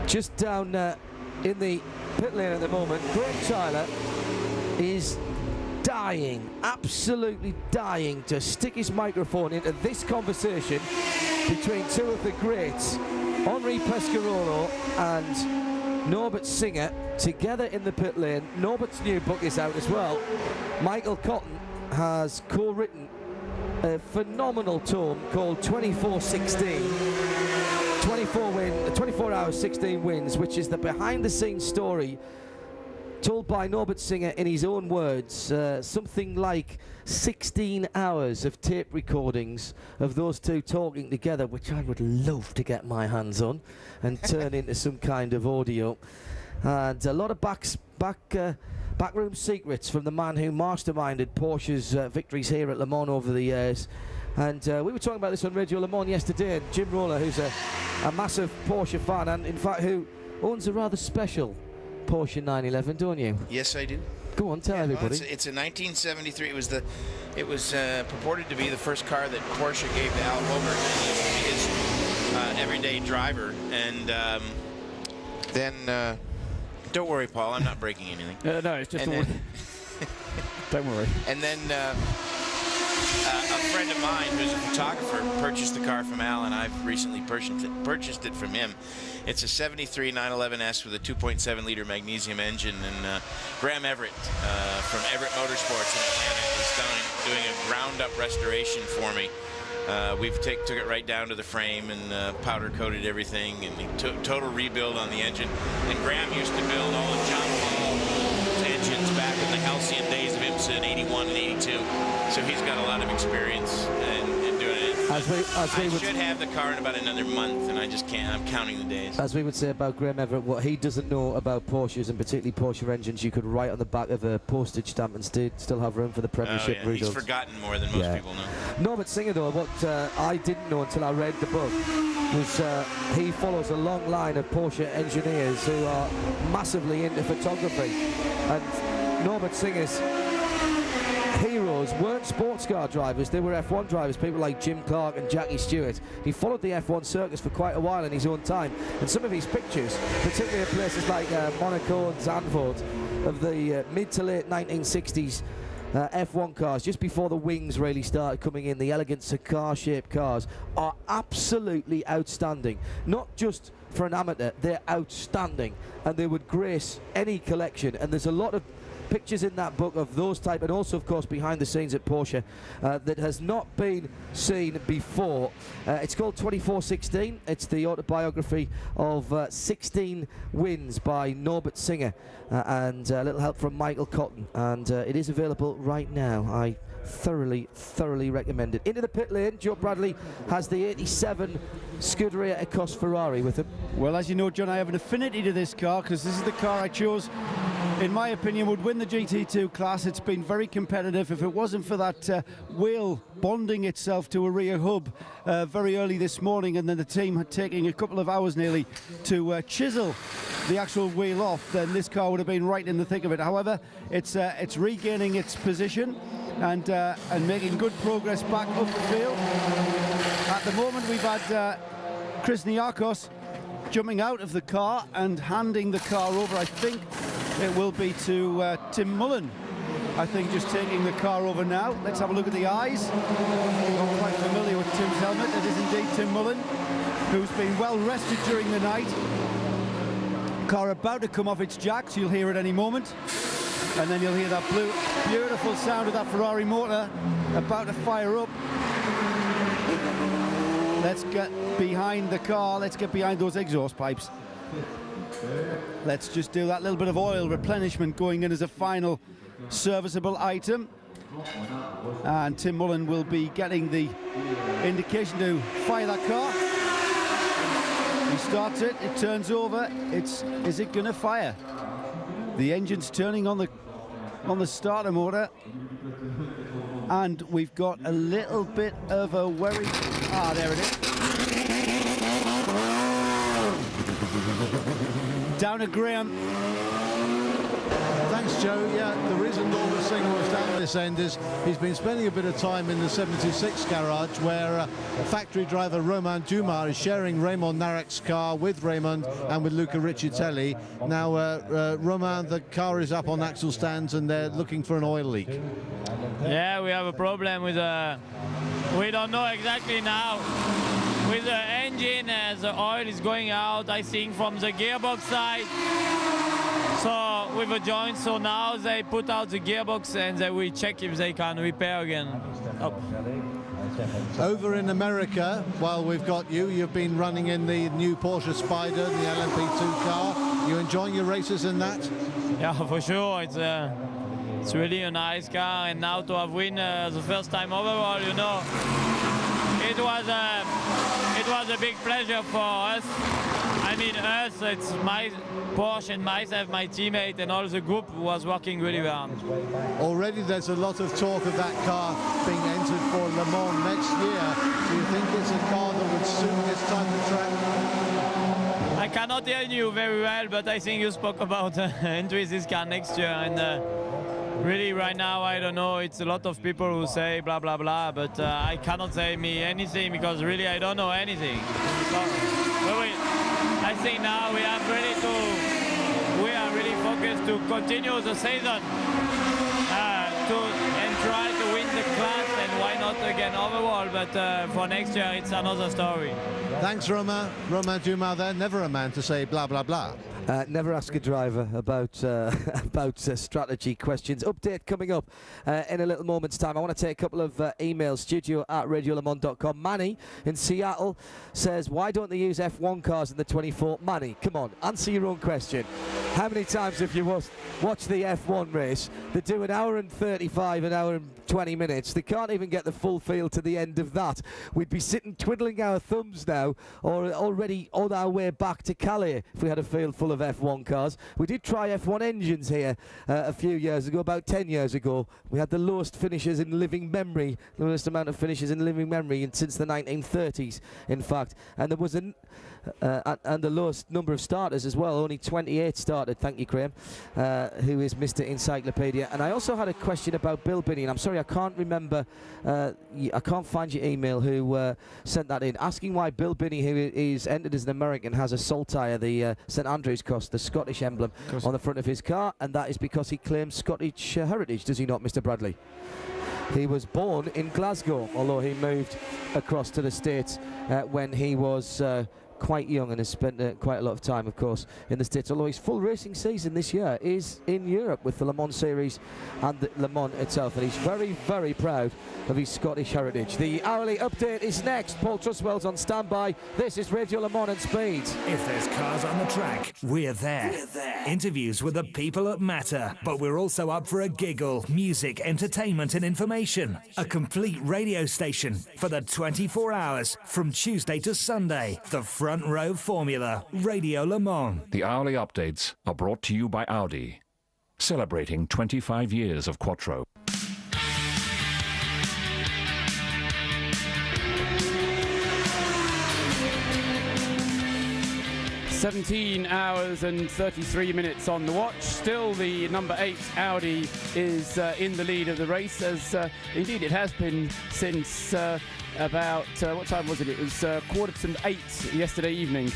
Just down in the pit lane at the moment, Graham Tyler is dying, absolutely dying to stick his microphone into this conversation between two of the greats, Henri Pescarolo and Norbert Singer, together in the pit lane. Norbert's new book is out as well. Michael Cotton has co-written a phenomenal tome called 24 hours, 16 wins, which is the behind-the-scenes story told by Norbert Singer in his own words, something like 16 hours of tape recordings of those two talking together, which I would love to get my hands on and turn into some kind of audio. And a lot of backroom secrets from the man who masterminded Porsche's victories here at Le Mans over the years. And we were talking about this on Radio Le Mans yesterday, and Jim Roller, who's a massive Porsche fan, and in fact who owns a rather special Porsche 911, don't you? Yes, I do. Go on, tell everybody. Well, it's a 1973. It was purported to be the first car that Porsche gave to Al Holbert, his everyday driver. And then, don't worry, Paul, I'm not breaking anything. No, it's just don't worry. And then a friend of mine who's a photographer purchased the car from Al, and I've recently purchased it from him. It's a 73 911S with a 2.7-liter magnesium engine, and Graham Everett from Everett Motorsports in Atlanta is doing a ground-up restoration for me. We've took it right down to the frame and powder-coated everything, and total rebuild on the engine. And Graham used to build all of John Paul's engines back in the halcyon days of IMSA in 81 and 82. So he's got a lot of experience in doing it. I should have the car in about another month, and I just can't. I'm counting the days. As we would say about Graham Everett, what he doesn't know about Porsches, and particularly Porsche engines, you could write on the back of a postage stamp and still have room for the Premiership results. He's forgotten more than most people know. Norbert Singer, though, what I didn't know until I read the book was he follows a long line of Porsche engineers who are massively into photography. And Norbert Singer's heroes weren't sports car drivers, they were F1 drivers, people like Jim Clark and Jackie Stewart. He followed the F1 circus for quite a while in his own time, and some of his pictures, particularly at places like Monaco and Zandvoort, of the mid to late 1960s F1 cars, just before the wings really started coming in, the elegant cigar-shaped cars, are absolutely outstanding. Not just for an amateur, they're outstanding, and they would grace any collection. And there's a lot of pictures in that book of those type, and also of course behind the scenes at Porsche that has not been seen before. It's called 2416. It's the autobiography of 16 wins by Norbert Singer, and a little help from Michael Cotton, and it is available right now. I thoroughly recommend it. Into the pit lane, Joe Bradley has the 87 Scuderia Ecos Ferrari with him. Well, as you know, John, I have an affinity to this car because this is the car I chose, in my opinion, would win the GT2 class. It's been very competitive. If it wasn't for that wheel bonding itself to a rear hub very early this morning, and then the team had taken a couple of hours nearly to chisel the actual wheel off, then this car would have been right in the thick of it. However, it's regaining its position and making good progress back up the field. At the moment, we've had Chris Niarchos jumping out of the car and handing the car over. I think it will be to Tim Mullen. I think just taking the car over now. Let's have a look at the eyes. Not quite familiar with Tim's helmet. It is indeed Tim Mullen, who's been well rested during the night. Car about to come off its jacks. You'll hear it any moment. And then you'll hear that beautiful sound of that Ferrari motor about to fire up. Let's get behind the car. Let's get behind those exhaust pipes. Let's just do that little bit of oil replenishment going in as a final serviceable item. And Tim Mullen will be getting the indication to fire that car. He starts it, it turns over. Is it going to fire? The engine's turning on the starter motor, and we've got a little bit of a worry. Ah, there it is. Down to Graham. Thanks, Yes, Joe, yeah, the reason Norbert Singer was down this end is he's been spending a bit of time in the 76 garage where factory driver Romain Dumas is sharing Raymond Narek's car with Raymond and with Luca Riccitelli. Now, Romain, the car is up on axle stands and they're looking for an oil leak. Yeah, we have a problem with we don't know exactly now. With the engine, the oil is going out, I think, from the gearbox side. So with a joint, so now they put out the gearbox and they will check if they can repair again. Oh. Over in America, while we've got you, you've been running in the new Porsche Spider, the LMP2 car. You enjoying your races in that? Yeah, for sure. It's really a nice car, and now to have win the first time overall, you know, it was a big pleasure for us. I mean, us, it's my Porsche and myself, my teammate, and all the group was working really well. Already there's a lot of talk of that car being entered for Le Mans next year. Do you think it's a car that would suit this type of track? I cannot hear you very well, but I think you spoke about entering this car next year. And really, right now, I don't know. It's a lot of people who say blah, blah, blah, but I cannot say me anything because really I don't know anything. So, I think now we are really focused to continue the season and try to win the class, and why not again overall, but for next year it's another story. Thanks, Romain. Romain Dumas there, never a man to say blah, blah, blah. Never ask a driver about strategy questions. Update coming up in a little moment's time. I want to take a couple of emails. studio@radiolemans.com. Manny in Seattle says, why don't they use F1 cars in the 24? Manny, come on, answer your own question. How many times have you watched the F1 race? They do an hour and 35, an hour and 20 minutes. They can't even get the full field to the end of that. We'd be sitting twiddling our thumbs now, or already on our way back to Calais if we had a field full of F1 cars. We did try F1 engines here a few years ago, about 10 years ago. We had the lowest finishes in living memory, the lowest amount of finishes in living memory since the 1930s, in fact. And there was and the lowest number of starters as well, only 28 started. Thank you, Graham, who is Mr. Encyclopedia. And I also had a question about Bill Binney, and I'm sorry I can't remember, I can't find your email who sent that in, asking why Bill Binney, who is entered as an American, has a Saltire, the St Andrews Cross, the Scottish emblem on the front of his car, and that is because he claims Scottish heritage, does he not, Mr. Bradley? He was born in Glasgow, although he moved across to the States when he was quite young and has spent quite a lot of time, of course, in the States, although his full racing season this year is in Europe with the Le Mans Series and the Le Mans itself, and he's very, very proud of his Scottish heritage. The hourly update is next. Paul Truswell's on standby. This is Radio Le Mans and Speed. If there's cars on the track, we're there. Interviews with the people that matter, but we're also up for a giggle, music, entertainment and information. A complete radio station for the 24 hours from Tuesday to Sunday. The Front Row Formula, Radio Le Mans. The hourly updates are brought to you by Audi, celebrating 25 years of Quattro. 17 hours and 33 minutes on the watch. Still the number 8 Audi is in the lead of the race, as indeed it has been since about, what time was it? It was 7:45 yesterday evening,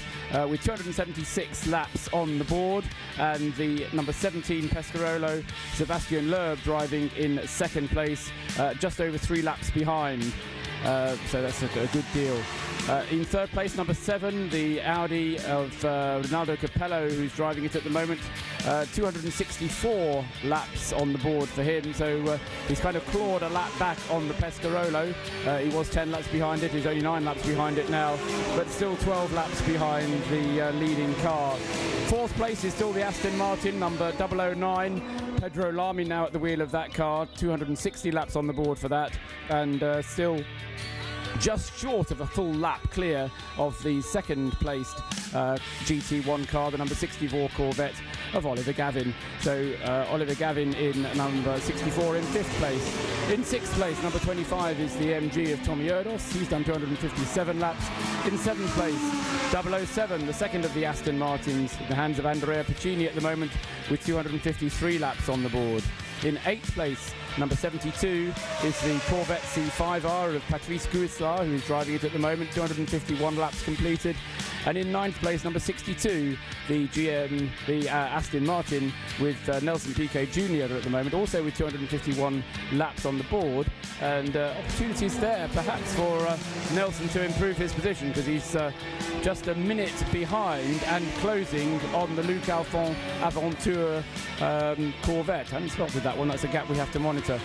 with 276 laps on the board, and the number 17 Pescarolo, Sebastian Loeb, driving in second place, just over 3 laps behind. So that's a good deal. In third place, number 7, the Audi of Ronaldo Capello, who's driving it at the moment. 264 laps on the board for him, so he's kind of clawed a lap back on the Pescarolo. He was 10 laps behind it, he's only 9 laps behind it now, but still 12 laps behind the leading car. Fourth place is still the Aston Martin, number 009. Pedro Lamy now at the wheel of that car, 260 laps on the board for that, and still just short of a full lap clear of the second placed GT1 car, the number 64 Corvette of Oliver Gavin. So Oliver Gavin in number 64 in 5th place. In 6th place, number 25 is the MG of Tommy Erdos. He's done 257 laps. In 7th place, 007, the second of the Aston Martins, in the hands of Andrea Piccini at the moment, with 253 laps on the board. In 8th place, number 72 is the Corvette C5R of Patrice Gouissard, who is driving it at the moment, 251 laps completed. And in 9th place, number 62, the Aston Martin with Nelson Piquet Jr. at the moment, also with 251 laps on the board. And opportunities there, perhaps, for Nelson to improve his position, because he's just a minute behind and closing on the Luc Alphon Aventure Corvette. I haven't spotted that one. That's a gap we have to monitor.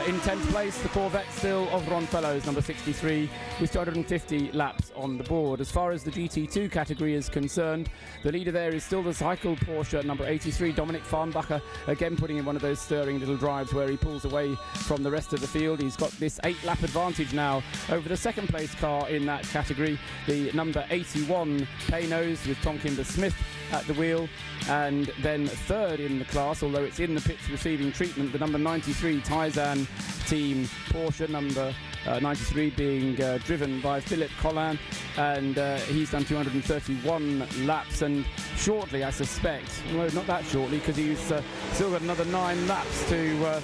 In 10th place, the Corvette still of Ron Fellows, number 63, with 250 laps on the board. As far as the GT2 category is concerned, the leader there is still the cycle Porsche, number 83, Dominic Farnbacher, again putting in one of those stirring little drives where he pulls away from the rest of the field. He's got this 8-lap advantage now over the second place car in that category, the number 81 Paynos with Tom Kimber-Smith at the wheel. And then third in the class, although it's in the pits receiving treatment, the number 93 Taizan team Porsche, number 93 being driven by Philippe Collin, and he's done 231 laps, and shortly, I suspect, well, not that shortly, because he's still got another 9 laps to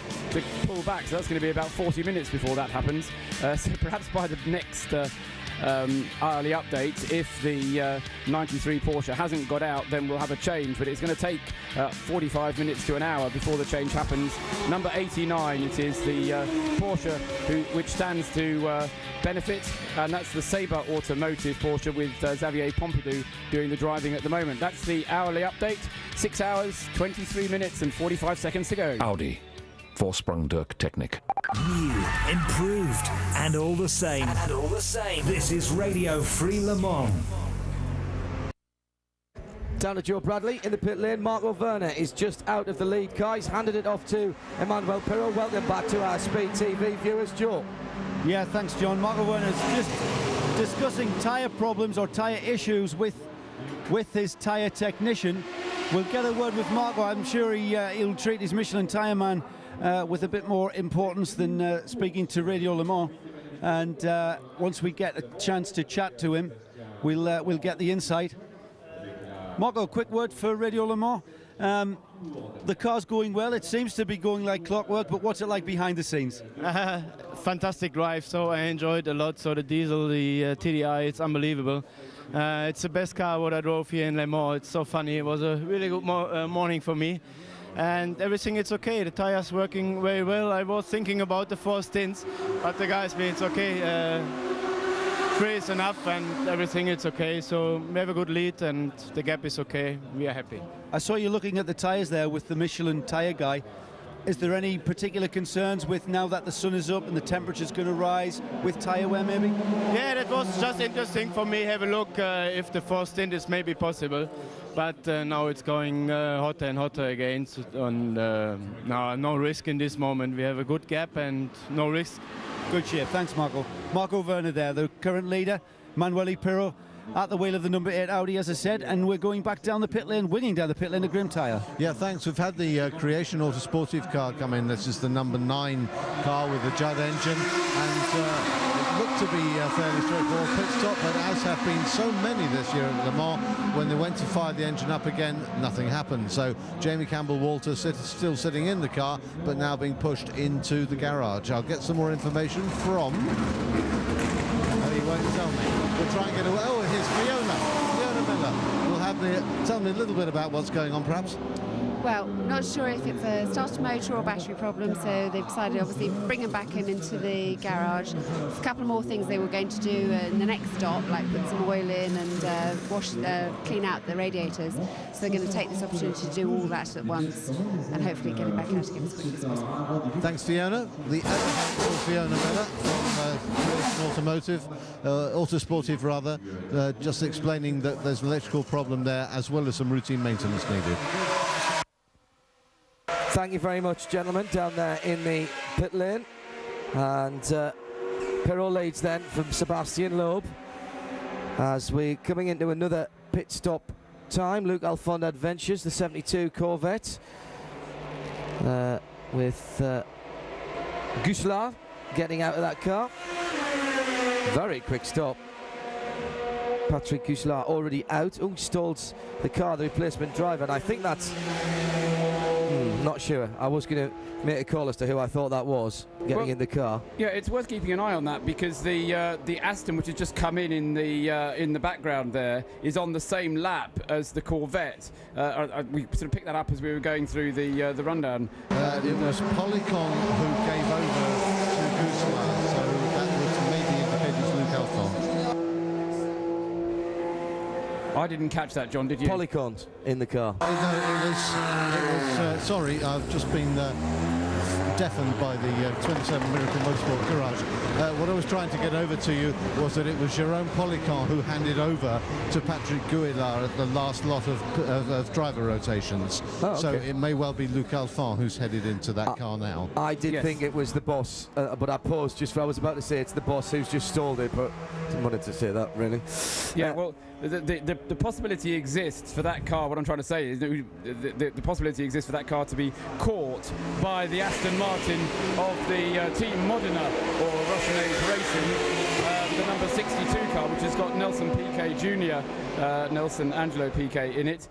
pull back, so that's going to be about 40 minutes before that happens. So perhaps by the next hourly update, if the 93 Porsche hasn't got out, then we'll have a change, but it's going to take 45 minutes to an hour before the change happens. Number 89, it is the Porsche which stands to benefit, and that's the Sabre Automotive Porsche with Xavier Pompidou doing the driving at the moment. That's the hourly update. 6 hours, 23 minutes and 45 seconds to go. Audi. Vorsprung durch Technik. New, improved, and all the same. This is Radio Free Le Mans. Down to Joe Bradley in the pit lane. Marco Werner is just out of the lead car. He's handed it off to Emmanuel Pirro. Welcome back to our Speed TV viewers, Joe. Yeah, thanks, John. Marco Werner's just discussing tyre problems or tyre issues with his tyre technician. We'll get a word with Marco. I'm sure he'll treat his Michelin tyre man with a bit more importance than speaking to Radio Le Mans. And once we get a chance to chat to him, we'll get the insight. Marco, quick word for Radio Le Mans. The car's going well. It seems to be going like clockwork, but what's it like behind the scenes? Fantastic drive, so I enjoyed a lot. So the diesel, the TDI, it's unbelievable. It's the best car what I drove here in Le Mans. It's so funny. It was a really good morning for me. And everything is okay. The tires working very well. I was thinking about the 4 stints, but the guys say it's okay. 3 is enough, and everything is okay. So we have a good lead, and the gap is okay. We are happy. I saw you looking at the tires there with the Michelin tire guy. Is there any particular concerns with now that the sun is up and the temperature's going to rise with tire wear maybe? Yeah, that was just interesting for me. Have a look if the 4th stint is maybe possible. But now it's going hotter and hotter again. So, and no risk in this moment. We have a good gap and no risk. Good shape. Thanks, Marco. Marco Werner there, the current leader. Manuel Pirro at the wheel of the number 8 Audi, as I said, and we're going back down the pit lane, winging down the pit lane to Grim Tyre. Yeah, thanks. We've had the Creation Autosportive car come in. This is the number 9 car with the Judd engine, and it looked to be a fairly straightforward pit stop, but as have been so many this year at Le Mans, when they went to fire the engine up again, nothing happened. So Jamie Campbell-Walter still sitting in the car, but now being pushed into the garage. I'll get some more information from... he won't tell me. We'll try and get away. Oh, here's Fiona Miller. We'll have tell me a little bit about what's going on, perhaps. Well, not sure if it's a starter motor or battery problem, so they've decided obviously bring him back into the garage. There's a couple more things they were going to do in the next stop, like put some oil in and clean out the radiators. So they're going to take this opportunity to do all that at once and hopefully get him back out again as quickly as possible. Thanks, Fiona. The other hand for Fiona Miller from Creation Automotive, Autosportive rather, just explaining that there's an electrical problem there as well as some routine maintenance needed. Thank you very much, gentlemen, down there in the pit lane. And Pirot leads then from Sebastian Loeb as we're coming into another pit stop time. Luc Alphonse Adventures, the 72 Corvette, with Guslar getting out of that car. Very quick stop. Patrick Guslar already out. Oh, stalls the car, the replacement driver, and I think that's... not sure. I was going to make a call as to who I thought that was getting in the car. Yeah, it's worth keeping an eye on that because the Aston, which has just come in the background there, is on the same lap as the Corvette. We sort of picked that up as we were going through the rundown. It was Polycon who gave over to Guslar, so that would maybe indicate it's Luc Alphonse. I didn't catch that, John, did you? Polycon in the car. No, it was sorry, I've just been deafened by the 27 Miracle Motorsport Garage. What I was trying to get over to you was that it was Jérôme Polycon who handed over to Patrick Gouillard at the last lot of driver rotations. Oh, okay. So it may well be Luc Alphonse who's headed into that car now. I did think it was the boss, but I paused just for I was about to say it's the boss who's just stalled it, but didn't want to say that really. Yeah, well, the possibility exists for that car. What I'm trying to say is the possibility exists for that car to be caught by the Aston Martin of the Team Modena or Russian Age Racing, the number 62 car, which has got Nelson Piquet Jr., Nelson Angelo Piquet in it.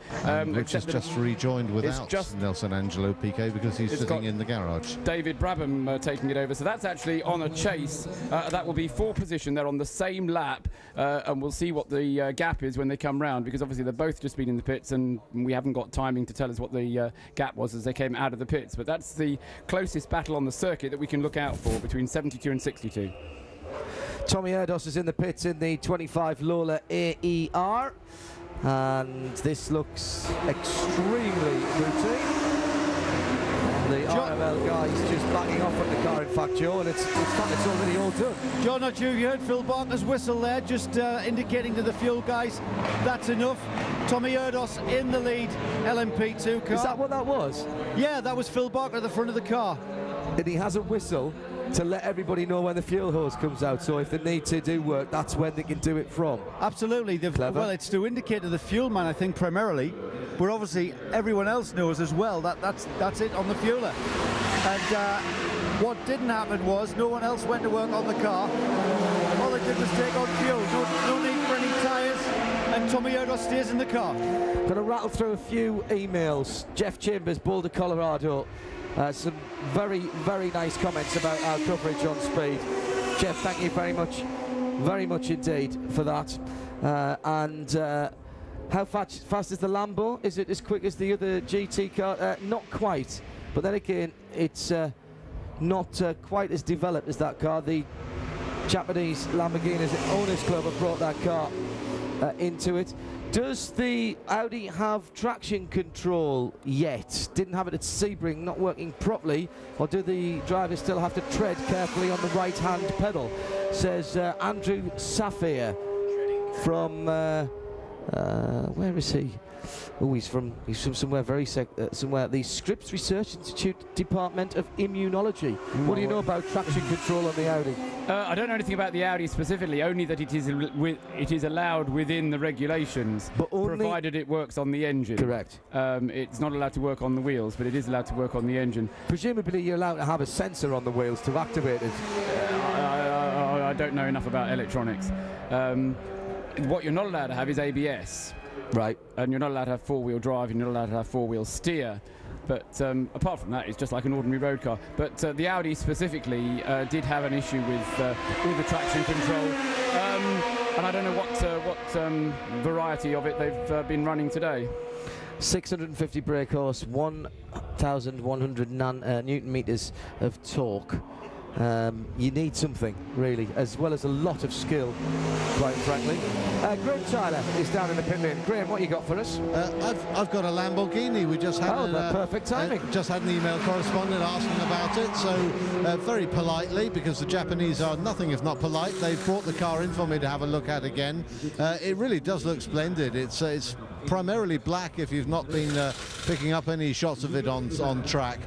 Which is just rejoined without Nelson Angelo Piquet because he's sitting in the garage. David Brabham taking it over. So that's actually on a chase. That will be 4th position. They're on the same lap, and we'll see what the gap is when they come round, because obviously they've both just been in the pits and we haven't got timing to tell us what the gap was as they came out of the pits. But that's the closest battle on the circuit that we can look out for between 72 and 62. Tommy Erdos is in the pits in the 25 Lola AER, and this looks extremely routine. The RML guys just backing off at the car, in fact, Joe, and it's already all done. John, not you heard Phil Barker's whistle there, just indicating to the fuel guys that's enough. Tommy Erdos in the lead, LMP2 car. Is that what that was? Yeah, that was Phil Barker at the front of the car. And he has a whistle to let everybody know when the fuel hose comes out, so if they need to do work, that's when they can do it from. Absolutely. Well, it's to indicate to the fuel man, I think, primarily, but obviously everyone else knows as well that that's it on the fueler. And what didn't happen was no one else went to work on the car. All they did was take on fuel. No need for any tyres, and Tommy Erdos stays in the car. Going to rattle through a few emails. Jeff Chambers, Boulder, Colorado. Some very, very nice comments about our coverage on Speed. Jeff, thank you very much indeed for that. How fast is the Lambo? Is it as quick as the other GT car? Not quite, but then again, it's not quite as developed as that car. The Japanese Lamborghini Owners Club have brought that car into it. Does the Audi have traction control yet? Didn't have it at Sebring, not working properly, or do the drivers still have to tread carefully on the right-hand pedal? Says Andrew Saphir from where is he? Oh, he's from somewhere somewhere. The Scripps Research Institute Department of Immunology. What do you know about traction control on the Audi? I don't know anything about the Audi specifically, only that it is allowed within the regulations, but only provided it works on the engine. Correct. It's not allowed to work on the wheels, but it is allowed to work on the engine. Presumably you're allowed to have a sensor on the wheels to activate it. I don't know enough about electronics. What you're not allowed to have is ABS. Right. And you're not allowed to have four-wheel drive, you're not allowed to have four-wheel steer. But apart from that, it's just like an ordinary road car. But the Audi specifically did have an issue with the traction control. And I don't know what variety of it they've been running today. 650 brake horse, 1,100 newton meters of torque. You need something, really, as well as a lot of skill, quite frankly. Graham Tyler is down in the pit lane. Graham, what you got for us? I've got a Lamborghini. We just had perfect timing. Just had an email correspondent asking about it, so very politely, because the Japanese are nothing if not polite, they've brought the car in for me to have a look at again. It really does look splendid. It's primarily black if you've not been picking up any shots of it on track.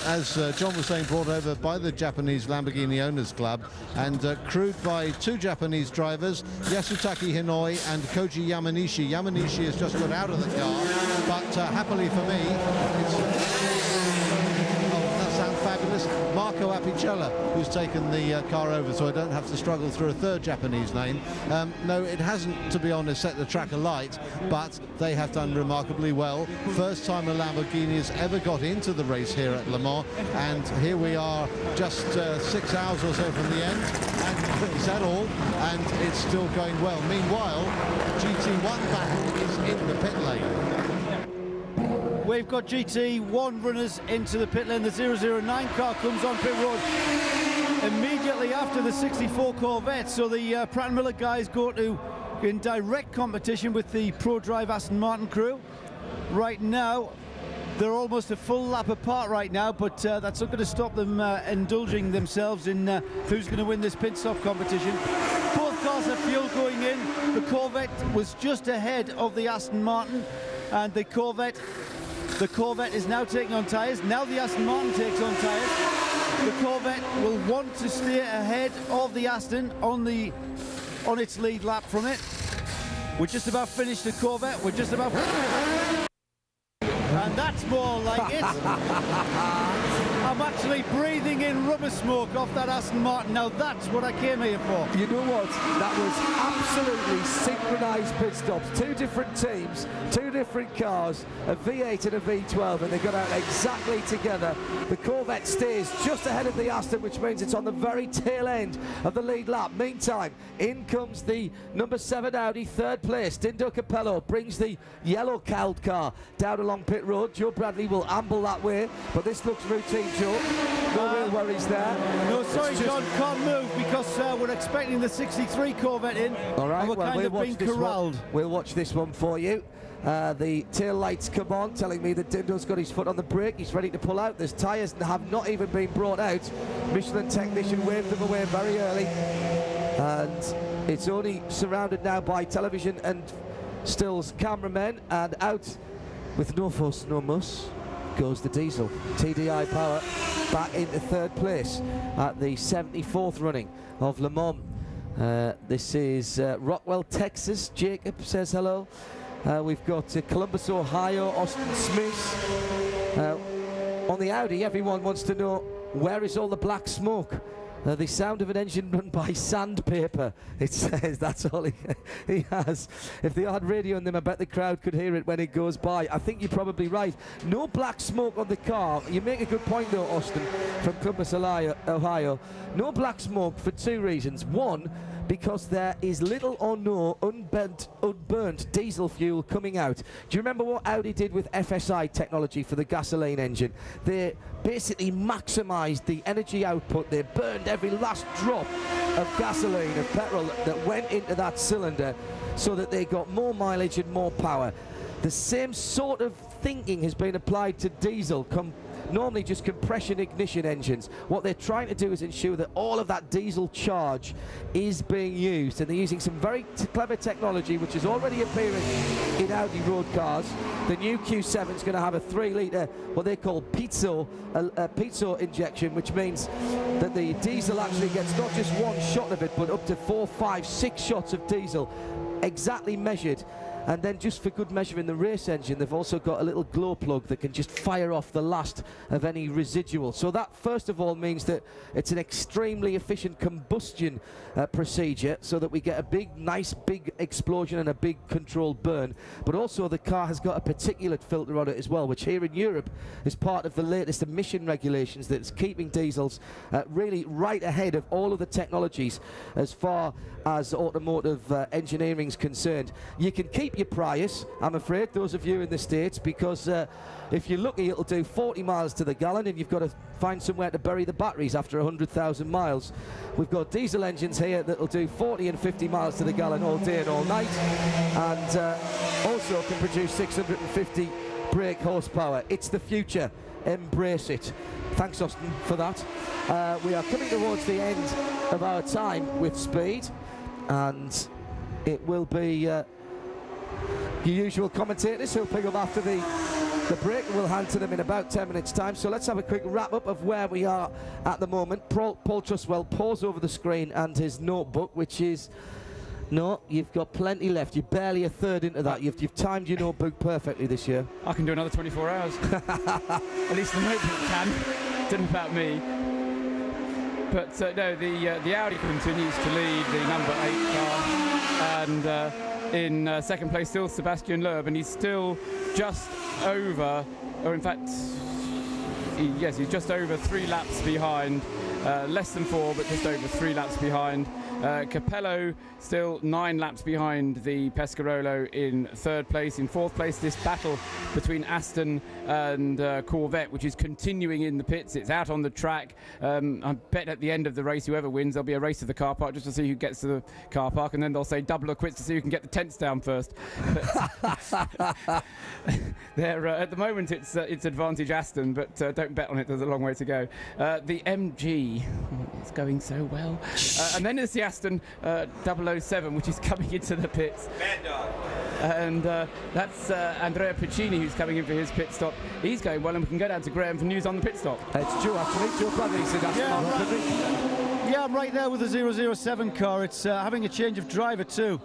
As John was saying, brought over by the Japanese Lamborghini Owners Club and crewed by two Japanese drivers, Yasutaki Hinoi and Koji Yamanishi. Yamanishi has just got out of the car, but happily for me, that sounds fabulous. Marco Apicella, who's taken the car over, so I don't have to struggle through a third Japanese name. No, it hasn't, to be honest, set the track alight, but they have done remarkably well. First time a Lamborghini has ever got into the race here at Le Mans, and here we are just 6 hours or so from the end, and is that all? And it's still going well. Meanwhile, GT1 back is in the pit lane. We've got GT1 runners into the pit lane. The 009 car comes on pit road immediately after the 64 Corvette. So the Pratt & Miller guys go to in direct competition with the ProDrive Aston Martin crew. Right now, they're almost a full lap apart right now, but that's not going to stop them indulging themselves in who's going to win this pit stop competition. Both cars have fuel going in. The Corvette was just ahead of the Aston Martin, and the Corvette is now taking on tyres. Now the Aston Martin takes on tyres. The Corvette will want to stay ahead of the Aston on its lead lap from it. We're just about finished the Corvette. We're just about... And that's more like it. I'm actually breathing in rubber smoke off that Aston Martin. Now that's what I came here for. You know what? That was absolutely synchronised pit stops. Two different teams, two different cars, a V8 and a V12, and they got out exactly together. The Corvette stays just ahead of the Aston, which means it's on the very tail end of the lead lap. Meantime, in comes the number 7 Audi, third place. Dindo Capello brings the yellow cowled car down along pit road. Joe Bradley will amble that way, but this looks routine, Joe. No real worries there. No, sorry, John, can't move because we're expecting the 63 Corvette in. All right, and we're kind of being corralled. We'll watch this one for you. The tail lights come on, telling me that Dindo's got his foot on the brake. He's ready to pull out. There's tyres that have not even been brought out. Michelin technician waved them away very early, and it's only surrounded now by television and stills cameramen, and out with no fuss, no muss goes the diesel. TDI Power back into third place at the 74th running of Le Mans. This is Rockwell, Texas. Jacob says hello. We've got Columbus, Ohio, Austin Smith. On the Audi, everyone wants to know, where is all the black smoke? The sound of an engine run by sandpaper, it says. That's all he has. If they had radio in them, I bet the crowd could hear it when it goes by. I think you're probably right. No black smoke on the car. You make a good point though, Austin, from Columbus, Ohio. No black smoke for two reasons. One, because there is little or no unburnt diesel fuel coming out. Do you remember what Audi did with FSI technology for the gasoline engine? They basically maximised the energy output. They burned every last drop of gasoline, of petrol that went into that cylinder so that they got more mileage and more power. The same sort of thinking has been applied to diesel, normally just compression ignition engines. What they're trying to do is ensure that all of that diesel charge is being used, and they're using some very clever technology which is already appearing in Audi road cars. The new Q7 is going to have a 3-litre, what they call pizzo injection, which means that the diesel actually gets not just one shot of it, but up to 4, 5, 6 shots of diesel, exactly measured. And then, just for good measure, in the race engine, they've also got a little glow plug that can just fire off the last of any residual. So that, first of all, means that it's an extremely efficient combustion procedure, so that we get a big, nice, big explosion and a big controlled burn. But also, the car has got a particulate filter on it as well, which here in Europe is part of the latest emission regulations that's keeping diesels really right ahead of all of the technologies as far as automotive engineering is concerned. You can keep your Prius, I'm afraid, those of you in the States, because if you're lucky, it'll do 40 miles to the gallon, and you've got to find somewhere to bury the batteries after 100,000 miles. We've got diesel engines here that'll do 40 and 50 miles to the gallon all day and all night, and also can produce 650 brake horsepower. It's the future. Embrace it. Thanks, Austin, for that. We are coming towards the end of our time with speed, and it will be your usual commentators who'll pick up after the break. We'll hand to them in about 10 minutes time. So let's have a quick wrap up of where we are at the moment. Paul Trustwell paws over the screen and his notebook, which is, no, you've got plenty left. You're barely a third into that. You've timed your notebook perfectly this year. I can do another 24 hours. At least the notebook can. Don't know about me. But no, the Audi continues to lead the number 8 car, and in second place still Sebastian Loeb, and he's still just over, or in fact, yes, he's just over 3 laps behind, less than 4, but just over 3 laps behind. Capello still 9 laps behind the Pescarolo in 3rd place. In 4th place, this battle between Aston and Corvette, which is continuing in the pits. It's out on the track. I bet at the end of the race, whoever wins, there'll be a race to the car park just to see who gets to the car park, and then they'll say double or quits to see who can get the tents down first. At the moment, it's advantage Aston, but don't bet on it. There's a long way to go. The MG, it's going so well. And then there's the Aston 007, which is coming into the pits. Bad dog. And that's Andrea Piccini, who's coming in for his pit stop. He's going well, and we can go down to Graham for news on the pit stop. It's Joe, actually. Joe Bradley said that's Yeah, I'm right there with the 007 car. It's having a change of driver too.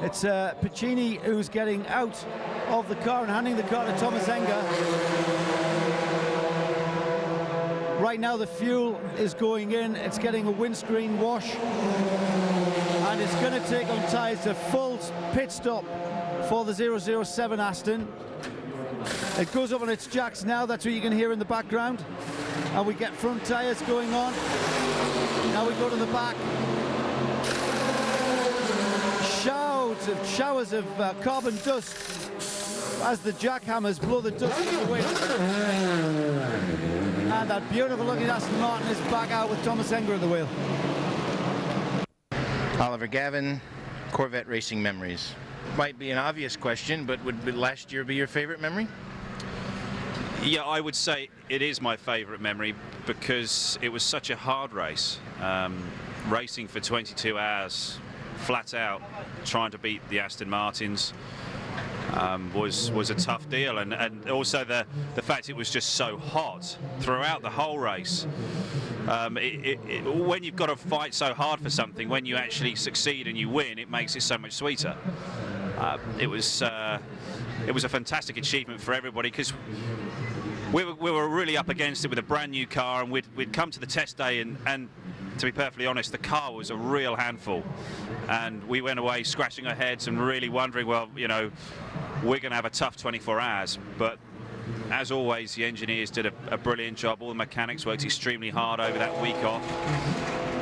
It's Piccini who's getting out of the car and handing the car to Thomas Enger. Right now the fuel is going in, it's getting a windscreen wash, and it's going to take on tyres a full pit stop for the 007 Aston. It goes up on its jacks now, that's what you can hear in the background, and we get front tyres going on. Now we go to the back. Showers of carbon dust as the jackhammers blow the dust in the wind. And that beautiful looking Aston Martin is back out with Thomas Enger at the wheel. Oliver Gavin, Corvette racing memories. Might be an obvious question, but would last year be your favorite memory? Yeah, I would say it is my favorite memory because it was such a hard race. Racing for 22 hours, flat out, trying to beat the Aston Martins. Was a tough deal, and also the fact it was just so hot throughout the whole race. When you've got to fight so hard for something, when you actually succeed and you win, it makes it so much sweeter. It was a fantastic achievement for everybody because we were really up against it with a brand new car, and we'd come to the test day and to be perfectly honest, the car was a real handful, and we went away scratching our heads and really wondering, well, you know, we're going to have a tough 24 hours. But as always, the engineers did a brilliant job. All the mechanics worked extremely hard over that week off,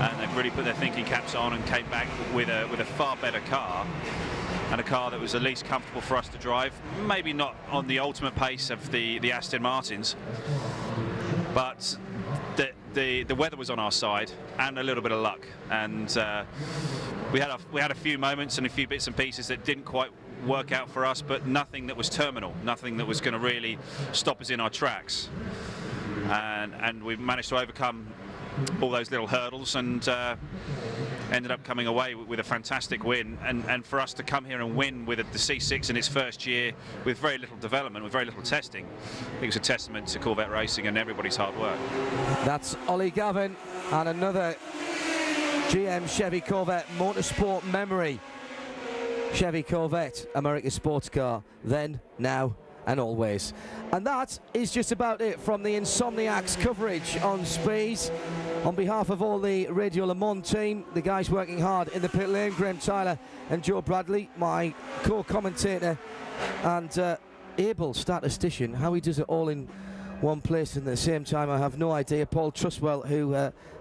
and they really put their thinking caps on and came back with a far better car, and a car that was at least comfortable for us to drive. Maybe not on the ultimate pace of the Aston Martins, but the weather was on our side and a little bit of luck, and we had a few moments and a few bits and pieces that didn't quite work out for us, but nothing that was terminal, nothing that was going to really stop us in our tracks, and we managed to overcome all those little hurdles and ended up coming away with a fantastic win, and for us to come here and win with the C6 in its first year with very little development, with very little testing, I think it's a testament to Corvette racing and everybody's hard work. That's Ollie Gavin and another GM Chevy Corvette motorsport memory. Chevy Corvette, America's sports car, then, now and always. And that is just about it from the Insomniacs coverage on Speed. On behalf of all the Radio Le Mans team, the guys working hard in the pit lane, Graham Tyler and Joe Bradley, my co-commentator and able statistician, how he does it all in one place and at the same time, I have no idea. Paul Trustwell, who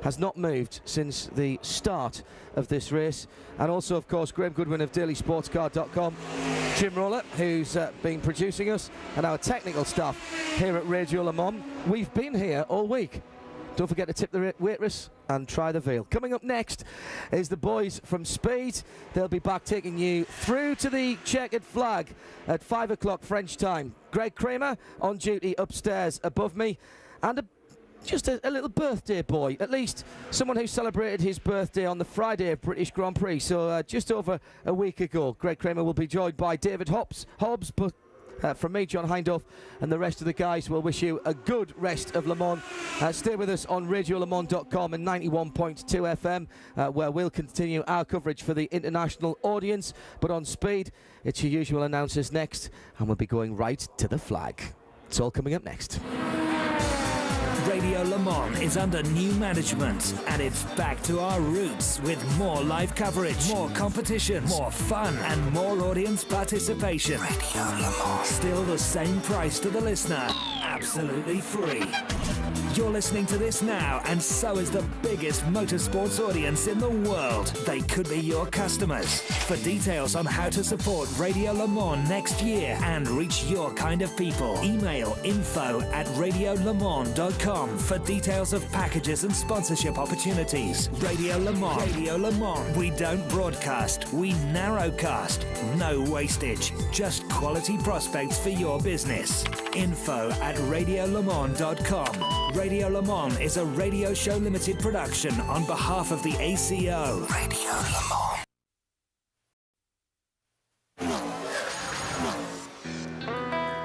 has not moved since the start of this race. And also, of course, Graham Goodwin of dailysportscar.com, Jim Roller, who's been producing us, and our technical staff here at Radio Le Mans. We've been here all week. Don't forget to tip the waitress and try the veal. Coming up next is the boys from Speed. They'll be back taking you through to the checkered flag at 5 o'clock French time. Greg Kramer on duty upstairs above me, and just a little birthday boy, at least someone who celebrated his birthday on the Friday of British Grand Prix, so just over a week ago. Greg Kramer will be joined by David Hobbs, but from me, John Hindhaugh, and the rest of the guys will wish you a good rest of Le Mans. Stay with us on radiolemans.com and 91.2 FM, where we'll continue our coverage for the international audience. But on Speed, it's your usual announcers next, and we'll be going right to the flag. It's all coming up next. Radio Le Mans is under new management, and it's back to our roots with more live coverage, more competitions, more fun, and more audience participation. Radio Le Mans. Still the same price to the listener. Absolutely free. You're listening to this now, and so is the biggest motorsports audience in the world. They could be your customers. For details on how to support Radio Le Mans next year and reach your kind of people, email info@radiolemans.com for details of packages and sponsorship opportunities. Radio Le Mans. Radio Le Mans. We don't broadcast, we narrowcast. No wastage, just quality prospects for your business. info@radiolemans.com. Radio Le Mans is a Radio Show Limited production on behalf of the ACO. Radio Le Mans.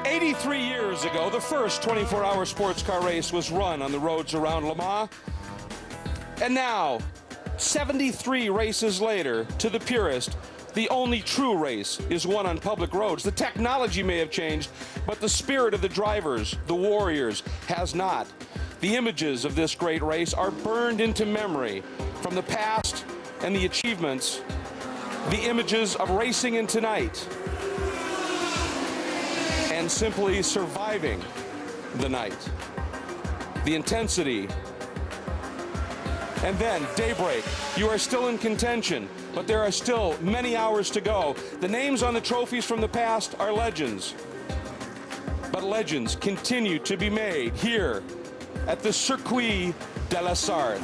83 years ago, the first 24-hour sports car race was run on the roads around Le Mans. And now, 73 races later, to the purist, the only true race is won on public roads. The technology may have changed, but the spirit of the drivers, the warriors, has not. The images of this great race are burned into memory from the past and the achievements, the images of racing in tonight, and simply surviving the night, the intensity, and then daybreak. You are still in contention, but there are still many hours to go. The names on the trophies from the past are legends, but legends continue to be made here at the Circuit de la Sarthe.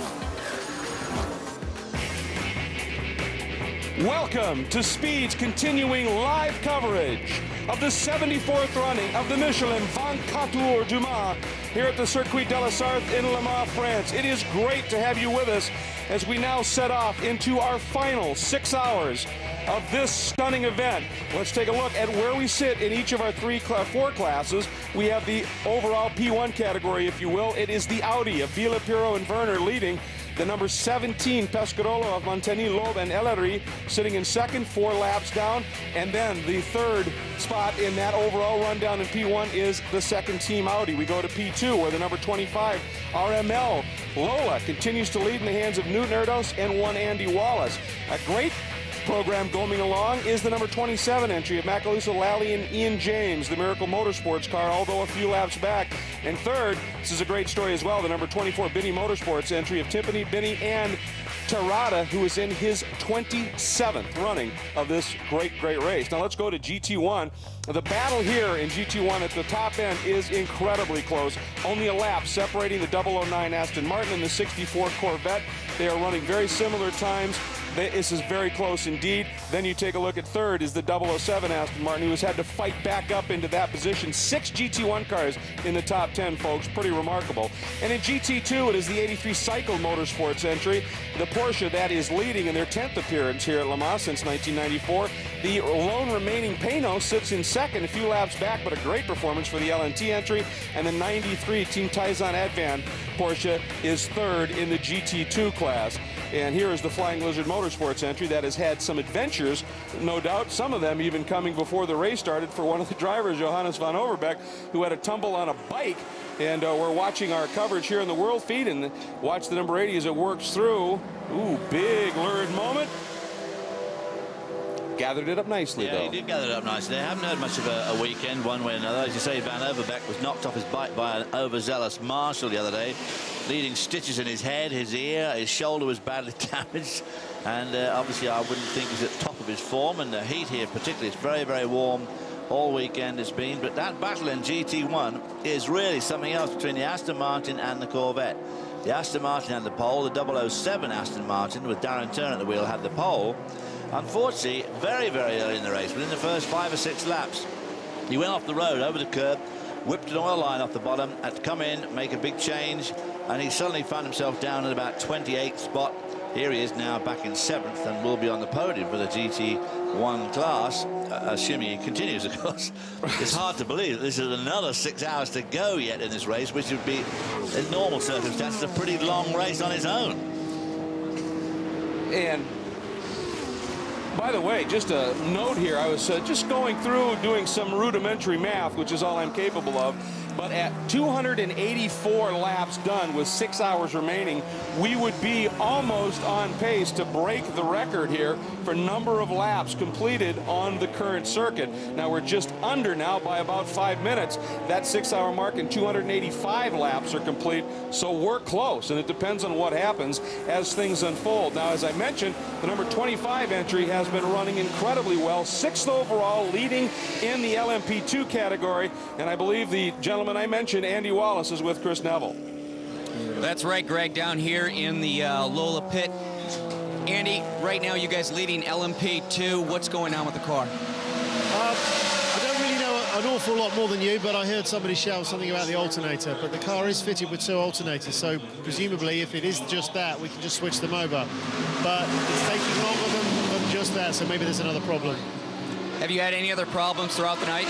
Welcome to Speed's continuing live coverage of the 74th running of the Michelin 24 du Mans here at the Circuit de la Sarthe in Le Mans, France. It is great to have you with us as we now set off into our final 6 hours of this stunning event. Let's take a look at where we sit in each of our four classes. We have the overall P1 category, if you will. It is the Audi of Villapiro and Werner leading. The number 17 Pescarolo of Montagny, Loeb, and Ellery sitting in second, 4 laps down. And then the third spot in that overall rundown in P1 is the second team Audi. We go to P2, where the number 25 RML Lola continues to lead in the hands of Newton Erdos and one Andy Wallace. A great program going along is the number 27 entry of Macaluso Lally and Ian James, the Miracle Motorsports car, although a few laps back. And third, this is a great story as well, the number 24 Binny Motorsports entry of Timpani, Binny, and Terrata, who is in his 27th running of this great race. Now let's go to GT1. The battle here in GT1 at the top end is incredibly close. Only a lap separating the 009 Aston Martin and the 64 Corvette. They are running very similar times. This is very close indeed. Then you take a look at third is the 007 Aston Martin, who has had to fight back up into that position. 6 GT1 cars in the top 10, folks. Pretty remarkable. And in GT2, it is the 83 Cycle Motorsports entry. The Porsche that is leading in their 10th appearance here at Le Mans since 1994. The lone remaining Pano sits in second, a few laps back, but a great performance for the LNT entry. And the 93 Team Taizan Advan Porsche is third in the GT2 class. And here is the Flying Lizard Motorsports entry that has had some adventures, no doubt, some of them even coming before the race started for one of the drivers, Johannes van Overbeek, who had a tumble on a bike. And we're watching our coverage here in the world feed and watch the number 80 as it works through. Ooh, big lurid moment. Gathered it up nicely, though. Yeah, he did gather it up nicely. They haven't had much of a weekend, one way or another. As you say, Van Overbeek was knocked off his bike by an overzealous marshal the other day, leaving stitches in his head, his ear, his shoulder was badly damaged. And obviously, I wouldn't think he's at the top of his form. And the heat here, particularly, is very, very warm all weekend it's been. But that battle in GT1 is really something else between the Aston Martin and the Corvette. The Aston Martin had the pole. The 007 Aston Martin, with Darren Turner at the wheel, had the pole. Unfortunately, very, very early in the race, within the first 5 or 6 laps, he went off the road, over the curb, whipped an oil line off the bottom, had to come in, make a big change, and he suddenly found himself down at about 28th spot. Here he is now back in 7th and will be on the podium for the GT1 class, assuming he continues, of course. It's hard to believe that this is another 6 hours to go yet in this race, which would be, in normal circumstances, a pretty long race on its own. And by the way, just a note here, I was just going through doing some rudimentary math, which is all I'm capable of. But at 284 laps done with 6 hours remaining, we would be almost on pace to break the record here for number of laps completed on the current circuit. Now, we're just under now by about 5 minutes. That 6-hour mark and 285 laps are complete, so we're close, and it depends on what happens as things unfold. Now, as I mentioned, the number 25 entry has been running incredibly well, 6th overall, leading in the LMP2 category, and I believe the gentleman I mentioned, Andy Wallace, is with Chris Neville. That's right, Greg, down here in the Lola pit. Andy, right now you guys leading LMP2. What's going on with the car? I don't really know an awful lot more than you, but I heard somebody shout something about the alternator. But the car is fitted with 2 alternators, so presumably if it is just that, we can just switch them over. But it's taking longer than just that, so maybe there's another problem. Have you had any other problems throughout the night?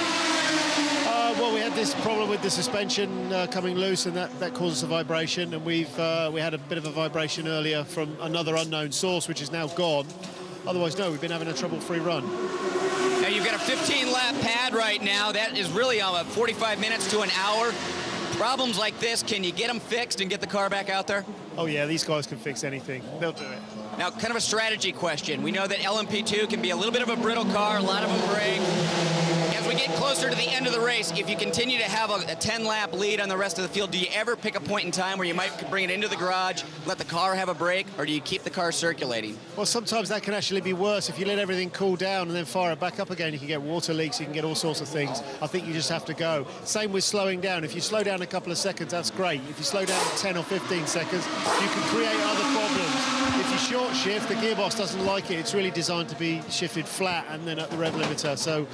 Well, we had this problem with the suspension coming loose, and that causes a vibration, and we had a bit of a vibration earlier from another unknown source, which is now gone. Otherwise, no, we've been having a trouble-free run. Now, you've got a 15-lap pad right now. That is really 45 minutes to an hour. Problems like this, can you get them fixed and get the car back out there? Oh, yeah, these guys can fix anything. They'll do it. Now, kind of a strategy question. We know that LMP2 can be a little bit of a brittle car. A lot of them break. As we get closer to the end of the race, if you continue to have a 10-lap lead on the rest of the field, do you ever pick a point in time where you might bring it into the garage, let the car have a break, or do you keep the car circulating? Well, sometimes that can actually be worse. If you let everything cool down and then fire it back up again, you can get water leaks, you can get all sorts of things. I think you just have to go. Same with slowing down. If you slow down a couple of seconds, that's great. If you slow down 10 or 15 seconds, you can create other problems. If you short shift, the gearbox doesn't like it. It's really designed to be shifted flat and then at the rev limiter. So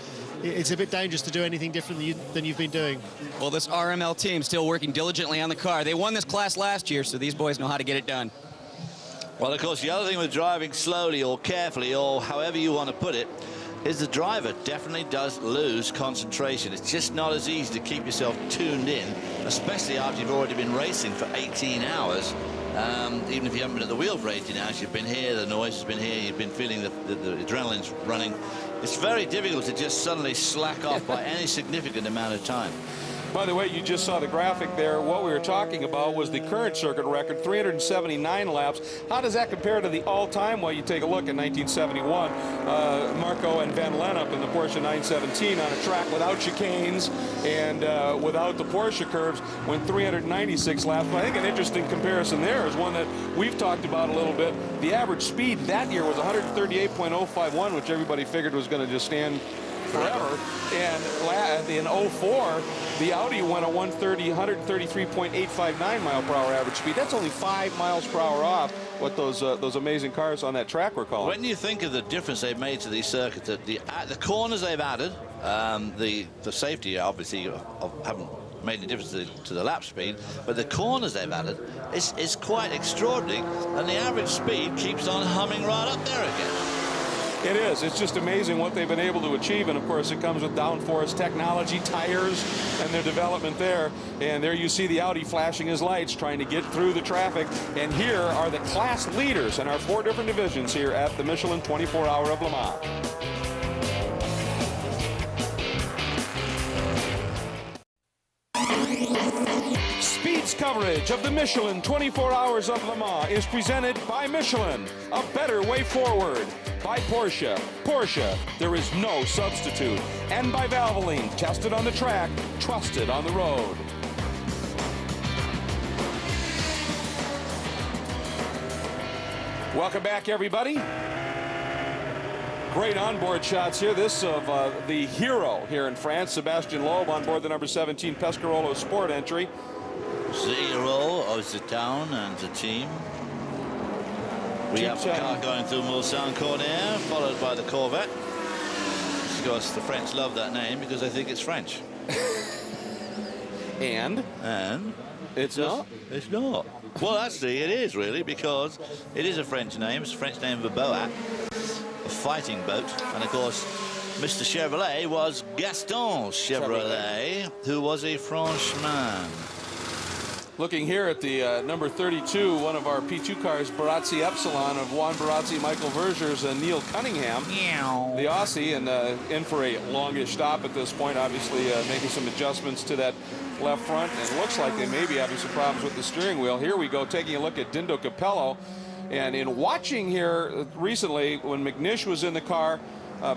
it's a bit dangerous to do anything different than you've been doing. Well, this RML team still working diligently on the car. They won this class last year, so these boys know how to get it done. Well, of course, the other thing with driving slowly or carefully or however you want to put it is the driver definitely does lose concentration. It's just not as easy to keep yourself tuned in, especially after you've already been racing for 18 hours. Even if you haven't been at the wheel for 18 hours, you've been here, the noise has been here, you've been feeling the adrenaline's running. It's very difficult to just suddenly slack off by any significant amount of time. By the way, you just saw the graphic there. What we were talking about was the current circuit record, 379 laps. How does that compare to the all-time? Well, you take a look at 1971. Marco and Van Lennep in the Porsche 917 on a track without chicanes and without the Porsche curves went 396 laps. But I think an interesting comparison there is one that we've talked about a little bit. The average speed that year was 138.051, which everybody figured was going to just stand forever. And in 04, the Audi went a 133.859 mile per hour average speed. That's only 5 miles per hour off what those amazing cars on that track were calling. When you think of the difference they've made to these circuits, the corners they've added, the safety obviously haven't made any difference to the lap speed, but the corners they've added is quite extraordinary, and the average speed keeps on humming right up there again. It is. It's just amazing what they've been able to achieve. And, of course, it comes with downforce technology, tires, and their development there. And there you see the Audi flashing his lights, trying to get through the traffic. And here are the class leaders in our 4 different divisions here at the Michelin 24-Hour of Le Mans. Speed's coverage of the Michelin 24 Hours of Le Mans is presented by Michelin, a better way forward. By Porsche. Porsche, there is no substitute. And by Valvoline, tested on the track, trusted on the road. Welcome back, everybody. Great onboard shots here. This of the hero here in France, Sébastien Loeb, on board the number 17 Pescarolo Sport entry. The hero of the town and the team. We have the car going through Mulsanne Corner, followed by the Corvette. Of course, the French love that name because they think it's French. And it's not? It's not. Well, actually, it is really, because it is a French name. It's a French name of a boat, a fighting boat. And, of course, Mr. Chevrolet was Gaston Chevrolet, who was a Frenchman. Looking here at the number 32, one of our P2 cars, Barazzi Epsilon of Juan Barazzi, Michael Vergers, and Neil Cunningham. The Aussie, and in for a longish stop at this point, obviously making some adjustments to that left front. And it looks like they may be having some problems with the steering wheel. Here we go, taking a look at Dindo Capello. And in watching here recently, when McNish was in the car,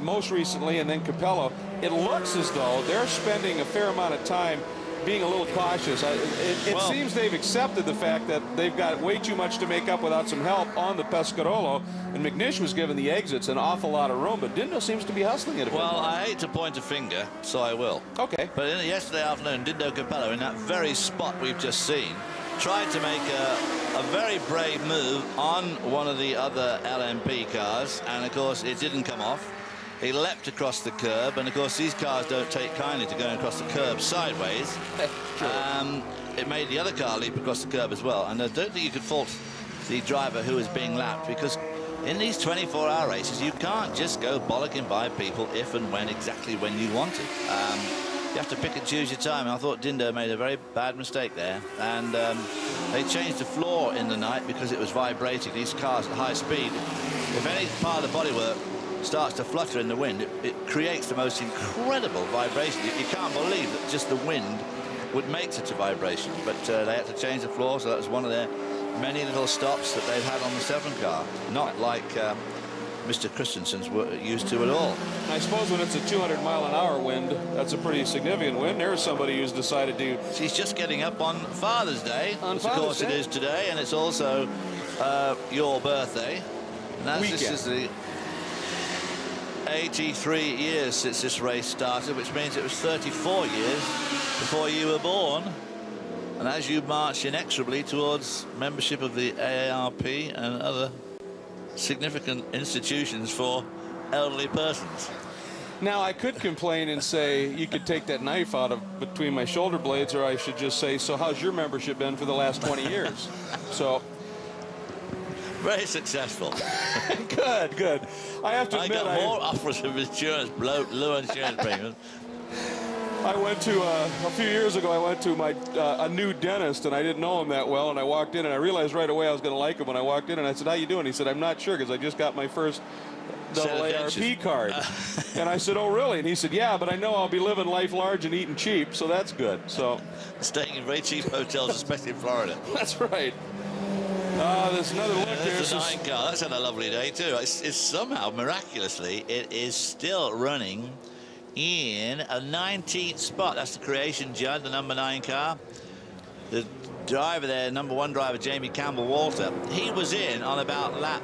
most recently, and then Capello, it looks as though they're spending a fair amount of time being a little cautious. It seems they've accepted the fact that they've got way too much to make up without some help on the Pescarolo, and McNish was given the exits an awful lot of room, but Dindo seems to be hustling it a bit. Well, I hate to point a finger, so I will. Okay. But yesterday afternoon, Dindo Capello, in that very spot we've just seen, tried to make a very brave move on one of the other LMP cars, and of course it didn't come off. He leapt across the curb, and of course these cars don't take kindly to going across the curb sideways. It made the other car leap across the curb as well, and I don't think you could fault the driver who was being lapped, because in these 24-hour races you can't just go bollocking by people if and when, exactly when you want it. You have to pick and choose your time, and I thought Dindo made a very bad mistake there. And they changed the floor in the night because it was vibrating. These cars at high speed, if any part of the bodywork starts to flutter in the wind, it creates the most incredible vibration. You can't believe that just the wind would make such a vibration. But they had to change the floor, so that was one of their many little stops that they've had on the 7 car. Not like Mr. Christensen's used to at all. I suppose when it's a 200-mile-an-hour wind, that's a pretty significant wind. There's somebody who's decided to... She's just getting up on Father's Day, which of course it is today, and it's also your birthday. And this is the 83 years since this race started, which means it was 34 years before you were born. And as you march inexorably towards membership of the AARP and other significant institutions for elderly persons. Now, I could complain and say you could take that knife out of between my shoulder blades, or I should just say, so how's your membership been for the last 20 years? So... Very successful. Good, good. I have to admit, I got more offers of insurance, low insurance payments. I went to, a few years ago, I went to a new dentist, and I didn't know him that well, and I walked in, and I realized right away I was going to like him when I walked in, and I said, how you doing? He said, I'm not sure, because I just got my first AARP card. And I said, oh, really? And he said, yeah, but I know I'll be living life large and eating cheap, so that's good. So staying in very cheap hotels, especially in Florida. That's right. There's another look here. There's a 9 car. That's had a lovely day, too. It's somehow, miraculously, it is still running in a 19th spot. That's the Creation Judd, the number 9 car. The driver there, number 1 driver, Jamie Campbell-Walter, he was in on about lap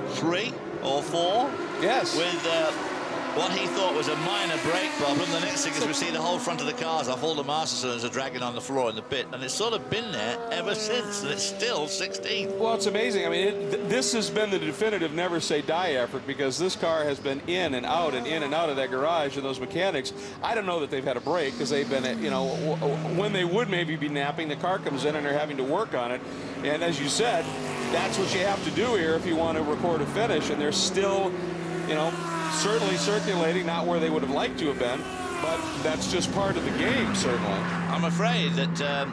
3 or 4. Yes. With what he thought was a minor brake problem. The next thing is we see the whole front of the cars off. All the master cylinders are dragging on the floor in the pit, and it's sort of been there ever since, and it's still 16. Well, it's amazing. I mean, this has been the definitive never say die effort, because this car has been in and out and in and out of that garage, and those mechanics, I don't know that they've had a break, because they've been, you know, when they would maybe be napping, the car comes in and they're having to work on it. And as you said, that's what you have to do here if you want to record a finish, and they're still, you know, certainly circulating, not where they would have liked to have been, but that's just part of the game, certainly. I'm afraid that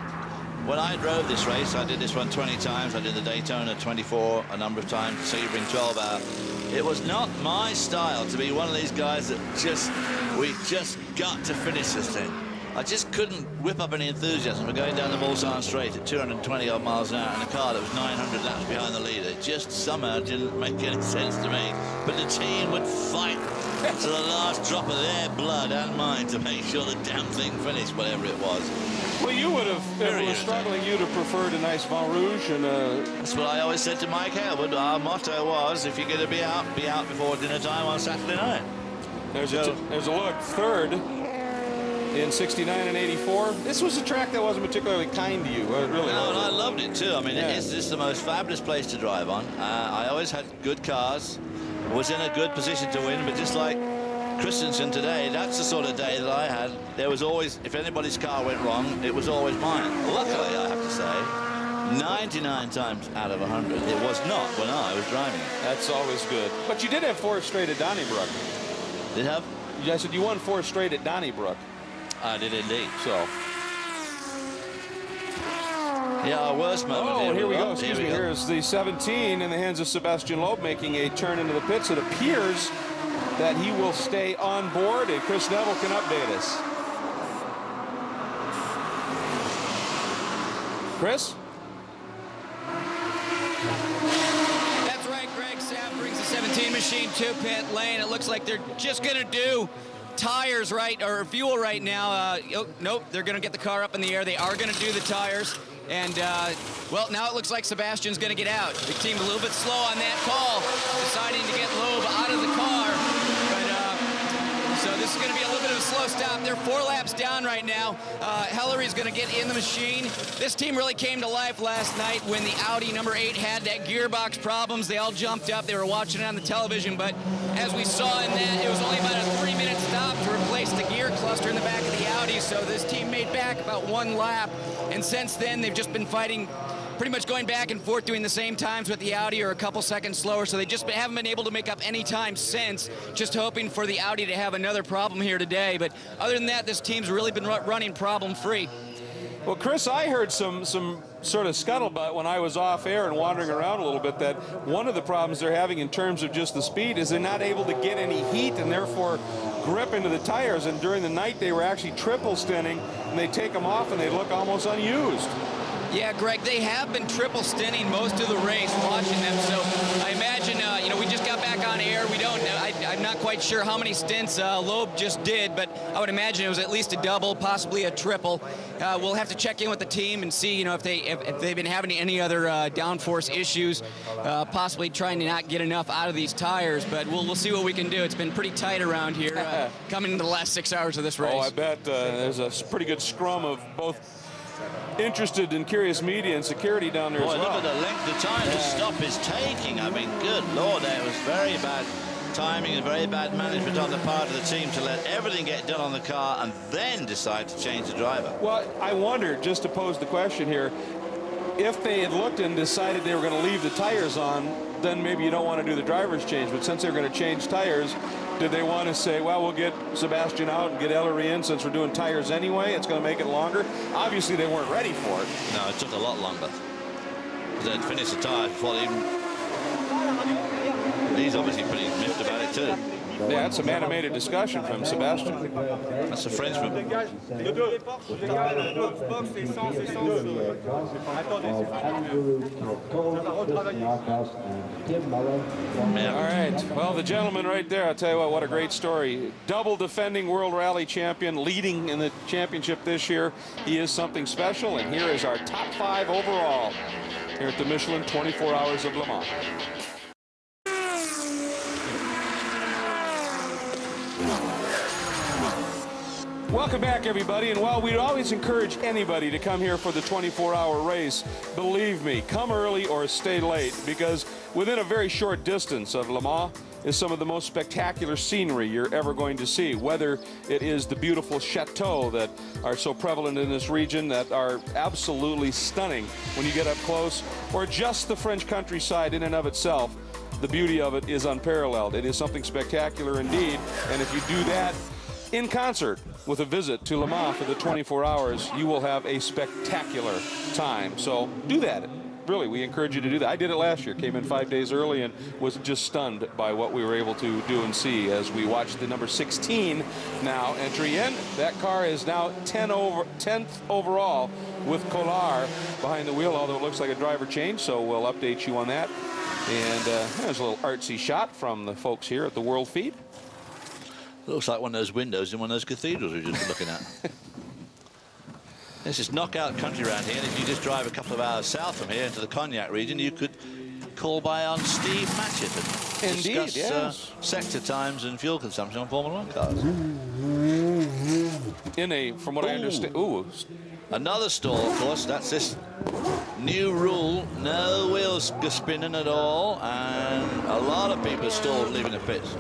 when I drove this race, I did this one 20 times, I did the Daytona 24 a number of times, Sebring 12 out. It was not my style to be one of these guys that we just got to finish this thing. I just couldn't whip up any enthusiasm for going down the Mulsanne Straight at 220 odd miles an hour in a car that was 900 laps behind the leader. It just somehow didn't make any sense to me. But the team would fight to the last drop of their blood and mine to make sure the damn thing finished, whatever it was. Well, you would have, if it was struggling, you'd have preferred a nice Vin Rouge and That's what I always said to Mike Harewood. Our motto was, if you're going to be out before dinner time on Saturday night. There's a look. Third in 69 and 84. This was a track that wasn't particularly kind to you. Really. No, and I loved it too. I mean, it's just the most fabulous place to drive on. I always had good cars, was in a good position to win, but just like Christensen today, that's the sort of day that I had. There was always, if anybody's car went wrong, it was always mine. Luckily, I have to say, 99 times out of 100, it was not when I was driving. That's always good. But you did have 4 straight at Donnybrook. Did have? I said you won 4 straight at Donnybrook. I did indeed. So. Yeah, our worst moment. Oh, here we go. Excuse me. Here's the 17 in the hands of Sebastian Loeb, making a turn into the pits. It appears that he will stay on board, and Chris Neville can update us. Chris? That's right, Greg. Sapp brings the 17 machine to pit lane. It looks like they're just going to do tires right, or fuel right now. Nope, they're going to get the car up in the air. They are going to do the tires. And, well, now it looks like Sebastian's going to get out. The team a little bit slow on that call, deciding to get Loeb out of the car. But, so this is going to be a little bit of a slow stop. They're 4 laps down right now. Hellery's going to get in the machine. This team really came to life last night when the Audi number 8 had that gearbox problems. They all jumped up. They were watching it on the television. But as we saw in that, it was only about a 3-minute stop to replace the gear cluster in the back of the Audi. So this team made back about 1 lap. And since then, they've just been fighting, pretty much going back and forth, doing the same times with the Audi or a couple seconds slower. So they just haven't been able to make up any time since, just hoping for the Audi to have another problem here today. But other than that, this team's really been running problem-free. Well, Chris, I heard some sort of scuttlebutt when I was off air and wandering around a little bit that one of the problems they're having in terms of just the speed is they're not able to get any heat and therefore grip into the tires. And during the night, they were actually triple stinting, and they take them off and they look almost unused. Yeah, Greg, they have been triple stinting most of the race, watching them. So I imagine, you know, we just got back on air. We don't, I'm not quite sure how many stints Loeb just did, but I would imagine it was at least a double, possibly a triple. We'll have to check in with the team and see, you know, if they've been having any other downforce issues, possibly trying to not get enough out of these tires. But we'll see what we can do. It's been pretty tight around here coming into the last 6 hours of this race. Oh, I bet there's a pretty good scrum of both interested and curious media and security down there as well. Look at the length of time the stop is taking. I mean, good Lord, there was very bad timing and very bad management on the part of the team to let everything get done on the car and then decide to change the driver. Well, I wonder, just to pose the question here, if they had looked and decided they were going to leave the tires on, then maybe you don't want to do the driver's change. But since they're going to change tires, did they want to say, well, we'll get Sebastian out and get Ellery in since we're doing tires anyway? It's going to make it longer. Obviously, they weren't ready for it. No, it took a lot longer. They'd finished the tires before they even... He's obviously pretty miffed about it, too. Yeah, that's some animated discussion from Sebastian. That's a Frenchman. All right. Well, the gentleman right there, I'll tell you what a great story. Double defending World Rally champion, leading in the championship this year. He is something special, and here is our top 5 overall here at the Michelin 24 Hours of Le Mans. Welcome back, everybody. And while we'd always encourage anybody to come here for the 24-hour race, believe me, come early or stay late, because within a very short distance of Le Mans is some of the most spectacular scenery you're ever going to see, whether it is the beautiful chateaux that are so prevalent in this region that are absolutely stunning when you get up close, or just the French countryside in and of itself. The beauty of it is unparalleled. It is something spectacular indeed, and if you do that in concert with a visit to Le Mans for the 24 hours, you will have a spectacular time. So do that. Really, we encourage you to do that. I did it last year, came in 5 days early and was just stunned by what we were able to do and see as we watched the number 16 now entry in. That car is now 10th overall with Collard behind the wheel, although it looks like a driver change, so we'll update you on that. And there's a little artsy shot from the folks here at the World Feed. Looks like one of those windows in one of those cathedrals we've just been looking at. This is knockout country around here, and if you just drive a couple of hours south from here into the Cognac region, you could call by on Steve Matchett and discuss sector times and fuel consumption on Formula 1 cars. In a, from what I understand, another stall, of course. That's this new rule: no wheels spinning at all, and a lot of people stalled leaving the pits.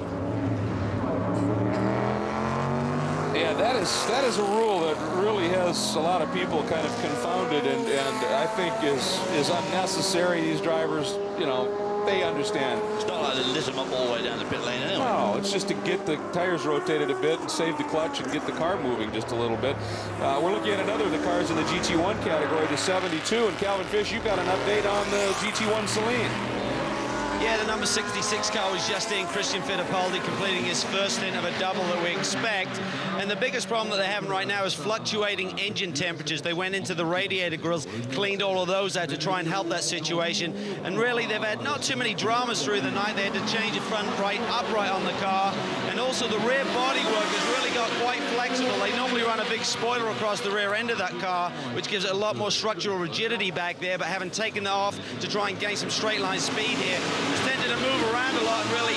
That is a rule that really has a lot of people kind of confounded, and I think is unnecessary. These drivers, you know, they understand. It's not like they lit them up all the way down the pit lane anyway. No, it's just to get the tires rotated a bit and save the clutch and get the car moving just a little bit. We're looking at another of the cars in the GT1 category, the 72, and Calvin Fish, you've got an update on the GT1 Celine. Yeah, the number 66 car was just in. Christian Fittipaldi completing his first stint of a double that we expect. And the biggest problem that they're having right now is fluctuating engine temperatures. They went into the radiator grills, cleaned all of those out to try and help that situation. And really, they've had not too many dramas through the night. They had to change the front right upright on the car. And also the rear bodywork has really got quite flexible. They normally run a big spoiler across the rear end of that car, which gives it a lot more structural rigidity back there. But having taken that off to try and gain some straight line speed here, tended to move around a lot and really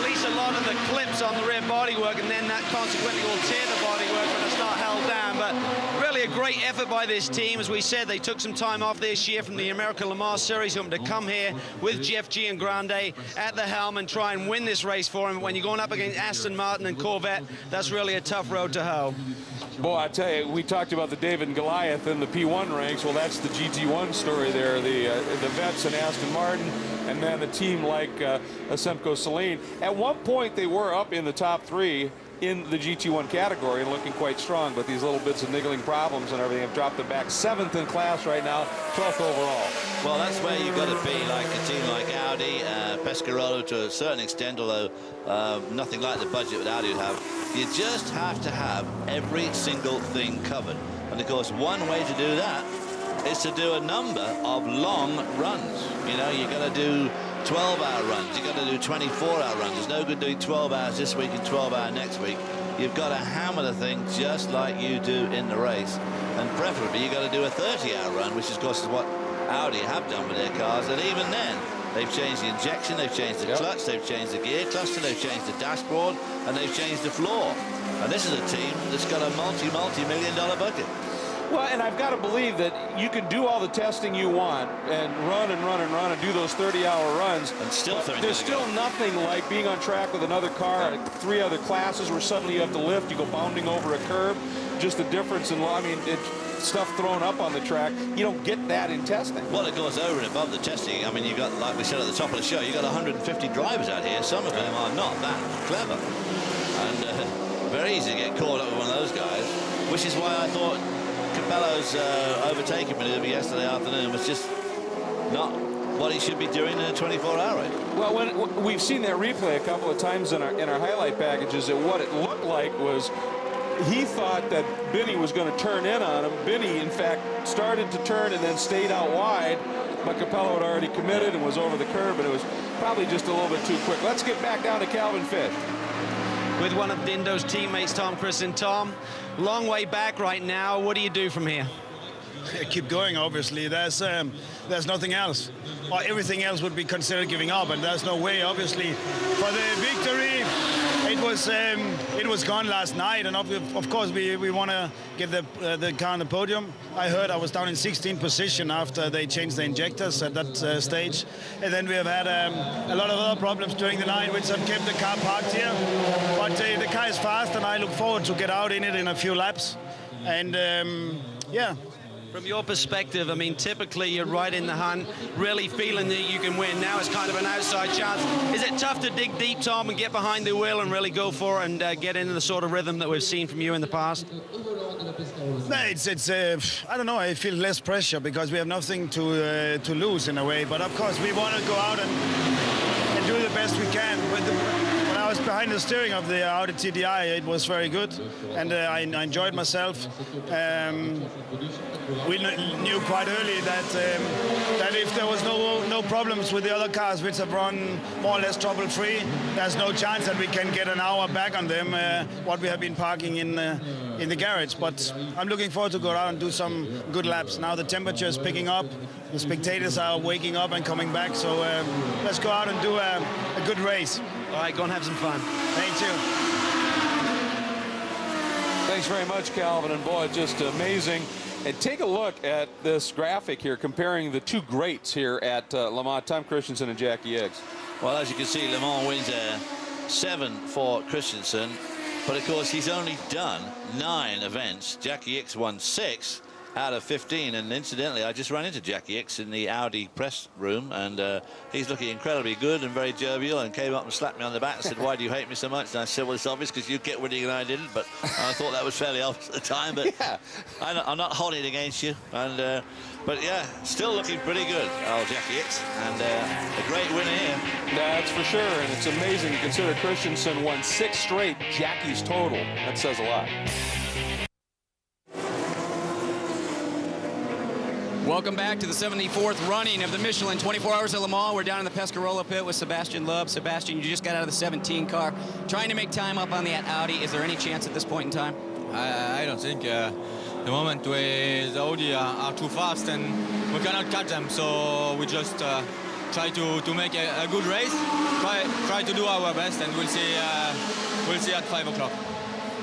release a lot of the clips on the rear bodywork, and then that consequently will tear the bodywork when it's not held down. But really a great effort by this team. As we said, they took some time off this year from the American Le Mans Series, hoping to come here with Jeff G and Grande at the helm and try and win this race for him. When you're going up against Aston Martin and Corvette, that's really a tough road to hoe. Boy, I tell you, we talked about the David and Goliath in the P1 ranks. Well, that's the GT1 story there. The vets and Aston Martin, and then a team like Semco Celine. At one point, they were up in the top 3 in the GT1 category and looking quite strong, but these little bits of niggling problems and everything have dropped them back. 7th in class right now, 12th overall. Well, that's where you've got to be, like a team like Audi, Pescarolo to a certain extent, although nothing like the budget that Audi would have. You just have to have every single thing covered. And of course, one way to do that is to do a number of long runs. You know, you've got to do 12-hour runs. You've got to do 24-hour runs. There's no good doing 12 hours this week and 12 hours next week. You've got to hammer the thing just like you do in the race. And preferably, you've got to do a 30-hour run, which of course is what Audi have done with their cars. And even then, they've changed the injection, they've changed the clutch, they've changed the gear cluster, they've changed the dashboard, and they've changed the floor. And this is a team that's got a multi-million-dollar budget. Well, and I've got to believe that you can do all the testing you want and run and run and run and do those 30-hour runs. And still there's still nothing like being on track with another car, 3 other classes where suddenly you have to lift, you go bounding over a curb. Just the difference in, I mean, stuff thrown up on the track. You don't get that in testing. Well, it goes over and above the testing. I mean, you've got, like we said at the top of the show, you've got 150 drivers out here. Some of them are not that clever. And very easy to get caught up with one of those guys, which is why I thought Capello's overtaking maneuver yesterday afternoon was just not what he should be doing in a 24-hour race. Well, when we've seen that replay a couple of times in our highlight packages, and what it looked like was he thought that Binny was going to turn in on him. Binny, in fact, started to turn and then stayed out wide, but Capello had already committed and was over the curb, and it was probably just a little bit too quick. Let's get back down to Calvin Fish. With one of Dindo's teammates, Tom Christen. Tom, long way back right now. What do you do from here? Keep going, obviously. There's nothing else. Or everything else would be considered giving up, and there's no way, obviously, for the victory. It was gone last night, and of course we want to get the car on the podium. I heard I was down in 16th position after they changed the injectors at that stage, and then we have had a lot of other problems during the night, which have kept the car parked here. But the car is fast, and I look forward to get out in it in a few laps. And yeah. From your perspective, I mean, typically you're right in the hunt, really feeling that you can win. Now it's kind of an outside chance. Is it tough to dig deep, Tom, and get behind the wheel and really go for it and get into the sort of rhythm that we've seen from you in the past? No, it's I don't know, I feel less pressure because we have nothing to lose in a way. But of course, we want to go out and do the best we can. When I was behind the steering of the Audi TDI, it was very good, and I enjoyed myself. We knew quite early that if there was no problems with the other cars, which have run more or less trouble-free, there's no chance that we can get an hour back on them, what we have been parking in the garage. But I'm looking forward to go out and do some good laps. Now the temperature is picking up, the spectators are waking up and coming back, so let's go out and do a good race. All right, go and have some fun. Thank you. Thanks very much, Calvin. And boy, just amazing. And take a look at this graphic here comparing the two greats here at Le Mans, Tom Christensen and Jackie Higgs. Well, as you can see, Le Mans wins 7 for Christensen, But of course, he's only done 9 events. Jackie Ickx won 6 out of 15, and incidentally, I just ran into Jackie Ickx in the Audi press room, and he's looking incredibly good and very jovial, and came up and slapped me on the back and said, "Why do you hate me so much?" And I said, "Well, it's obvious because you kept winning and I didn't," but I thought that was fairly obvious at the time, but yeah. I'm not holding it against you, and but yeah, still looking pretty good, Jackie Ickx, and a great winner here. That's for sure, and it's amazing to consider Christensen won 6 straight Jackie's total. That says a lot. Welcome back to the 74th running of the Michelin 24 Hours of Le Mans. We're down in the Pescarolo pit with Sebastian Loeb. Sebastian, you just got out of the 17 car, trying to make time up on that Audi. Is there any chance at this point in time? I don't think. The moment the Audi are too fast and we cannot catch them, so we just try to make a good race, try to do our best, and we'll see at 5 o'clock.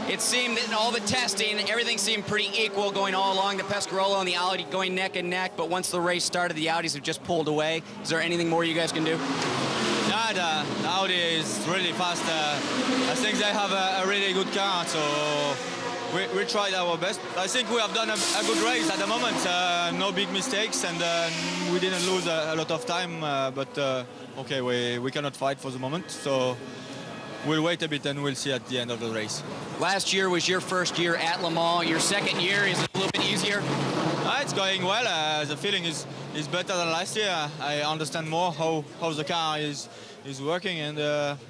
It seemed that in all the testing, everything seemed pretty equal going all along. The Pescarolo and the Audi going neck and neck, but once the race started, the Audis have just pulled away. Is there anything more you guys can do? Yeah, the Audi is really fast. I think they have a really good car, so we tried our best. I think we have done a good race at the moment. No big mistakes, and we didn't lose a lot of time, but okay, we cannot fight for the moment, so we'll wait a bit and we'll see at the end of the race. Last year was your first year at Le Mans. Your second year, is it a little bit easier? It's going well. The feeling is better than last year. I understand more how the car is working, and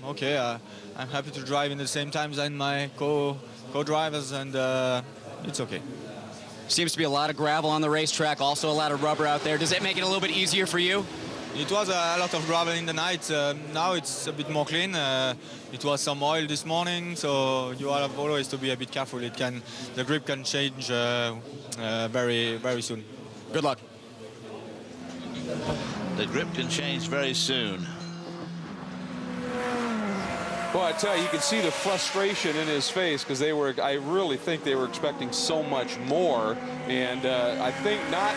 okay, I'm happy to drive in the same time as my co-drivers, and it's okay. Seems to be a lot of gravel on the racetrack, also a lot of rubber out there. Does that make it a little bit easier for you? It was a lot of gravel in the night. Now it's a bit more clean. It was some oil this morning, so you have always to be a bit careful. The grip can change very, very soon. Good luck. The grip can change very soon. Well, I tell you, you can see the frustration in his face, because I really think they were expecting so much more, and I think not.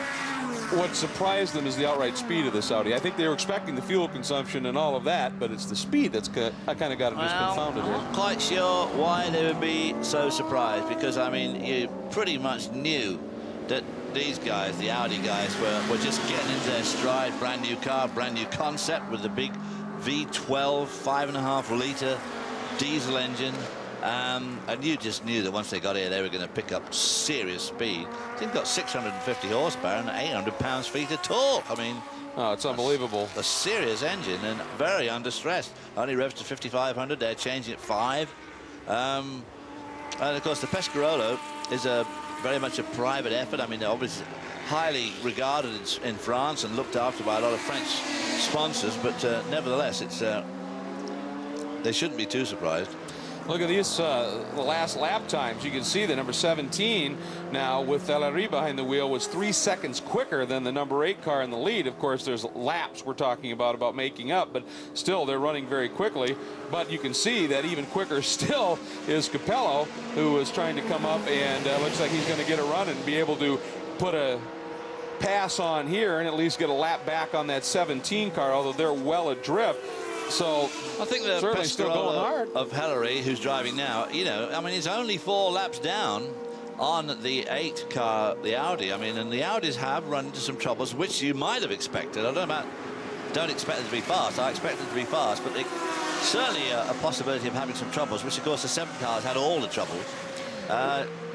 What surprised them is the outright speed of this Audi. I think they were expecting the fuel consumption and all of that, but it's the speed that's kind of got them just confounded here. I'm not quite sure why they would be so surprised, because, I mean, you pretty much knew that these guys, the Audi guys, were just getting into their stride. Brand new car, brand new concept with the big V12 5.5-litre diesel engine. And you just knew that once they got here, they were going to pick up serious speed. They've got 650 horsepower and 800 pounds-feet of torque. I mean, oh, it's unbelievable. A serious engine and very under stress. Only revs to 5,500. They're changing at 5. And of course, the Pescarolo is very much a private effort. I mean, they're obviously highly regarded in France and looked after by a lot of French sponsors. But nevertheless, they shouldn't be too surprised. Look at these the last lap times. You can see the number 17 now with Ellery behind the wheel was 3 seconds quicker than the number 8 car in the lead. Of course, there's laps we're talking about making up, but still they're running very quickly. But you can see that even quicker still is Capello, who is trying to come up, and looks like he's going to get a run and be able to put a pass on here and at least get a lap back on that 17 car, although they're well adrift. So I think the certainly still going hard. Of Hillary, who's driving now, you know, I mean, he's only 4 laps down on the 8 car, the Audi. I mean, and the Audis have run into some troubles, which you might have expected. I don't expect them to be fast. I expect them to be fast, but certainly a possibility of having some troubles, which, of course, the 7 cars had all the troubles.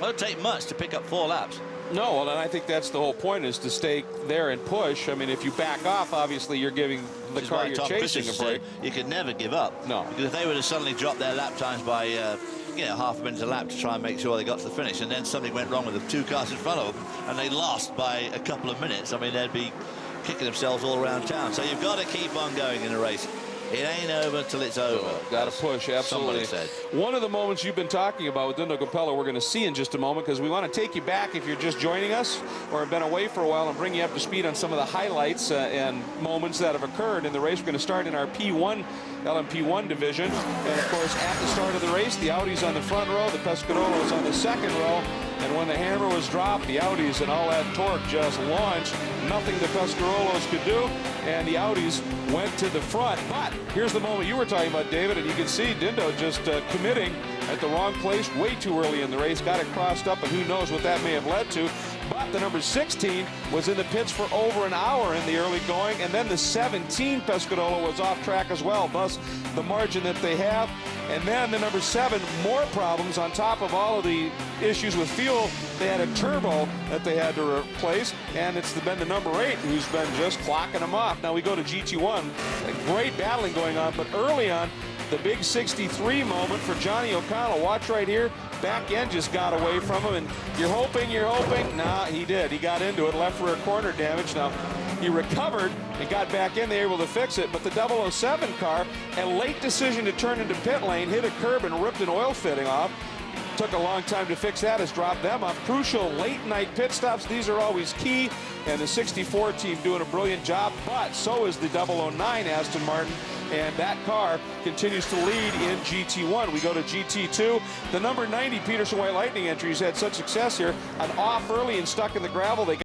Won't take much to pick up 4 laps. No, well, and I think that's the whole point, is to stay there and push. I mean, if you back off, obviously you're giving the car you're chasing a break. You could never give up. No. Because if they would have suddenly dropped their lap times by, you know, half a minute a lap to try and make sure they got to the finish, and then something went wrong with the 2 cars in front of them, and they lost by a couple of minutes, I mean, they'd be kicking themselves all around town. So you've got to keep on going in a race. It ain't over till it's over. Got to push, absolutely. Somebody said. One of the moments you've been talking about with Dindo Capello, we're going to see in just a moment, because we want to take you back if you're just joining us or have been away for a while and bring you up to speed on some of the highlights and moments that have occurred in the race. We're going to start in our P1, LMP1 division. And, of course, at the start of the race, the Audi's on the front row, the Pescarolo is on the second row. And when the hammer was dropped, the Audis and all that torque just launched. Nothing the Pescarolos could do, and the Audis went to the front. But here's the moment you were talking about, David, and you can see Dindo just committing at the wrong place way too early in the race, got it crossed up, and who knows what that may have led to. But the number 16 was in the pits for over an hour in the early going, and then the 17 Pescadolo was off track as well, thus the margin that they have. And then the number 7, more problems on top of all of the issues with fuel. They had a turbo that they had to replace, and it's been the number 8 who's been just clocking them off. Now we go to GT1, great battling going on, but early on, the big 63 moment for Johnny O'Connell. Watch right here. Back end just got away from him, and you're hoping. Nah, he did. He got into it, left for a corner damage. Now, he recovered and got back in there, able to fix it, but the 007 car, a late decision to turn into pit lane, hit a curb and ripped an oil fitting off. Took a long time to fix that, has dropped them off. Crucial late night pit stops, these are always key, and the 64 team doing a brilliant job, but so is the 009 Aston Martin, and that car continues to lead in GT1. We go to GT2. The number 90 Peterson White Lightning entry has had such success here. An off early and stuck in the gravel. They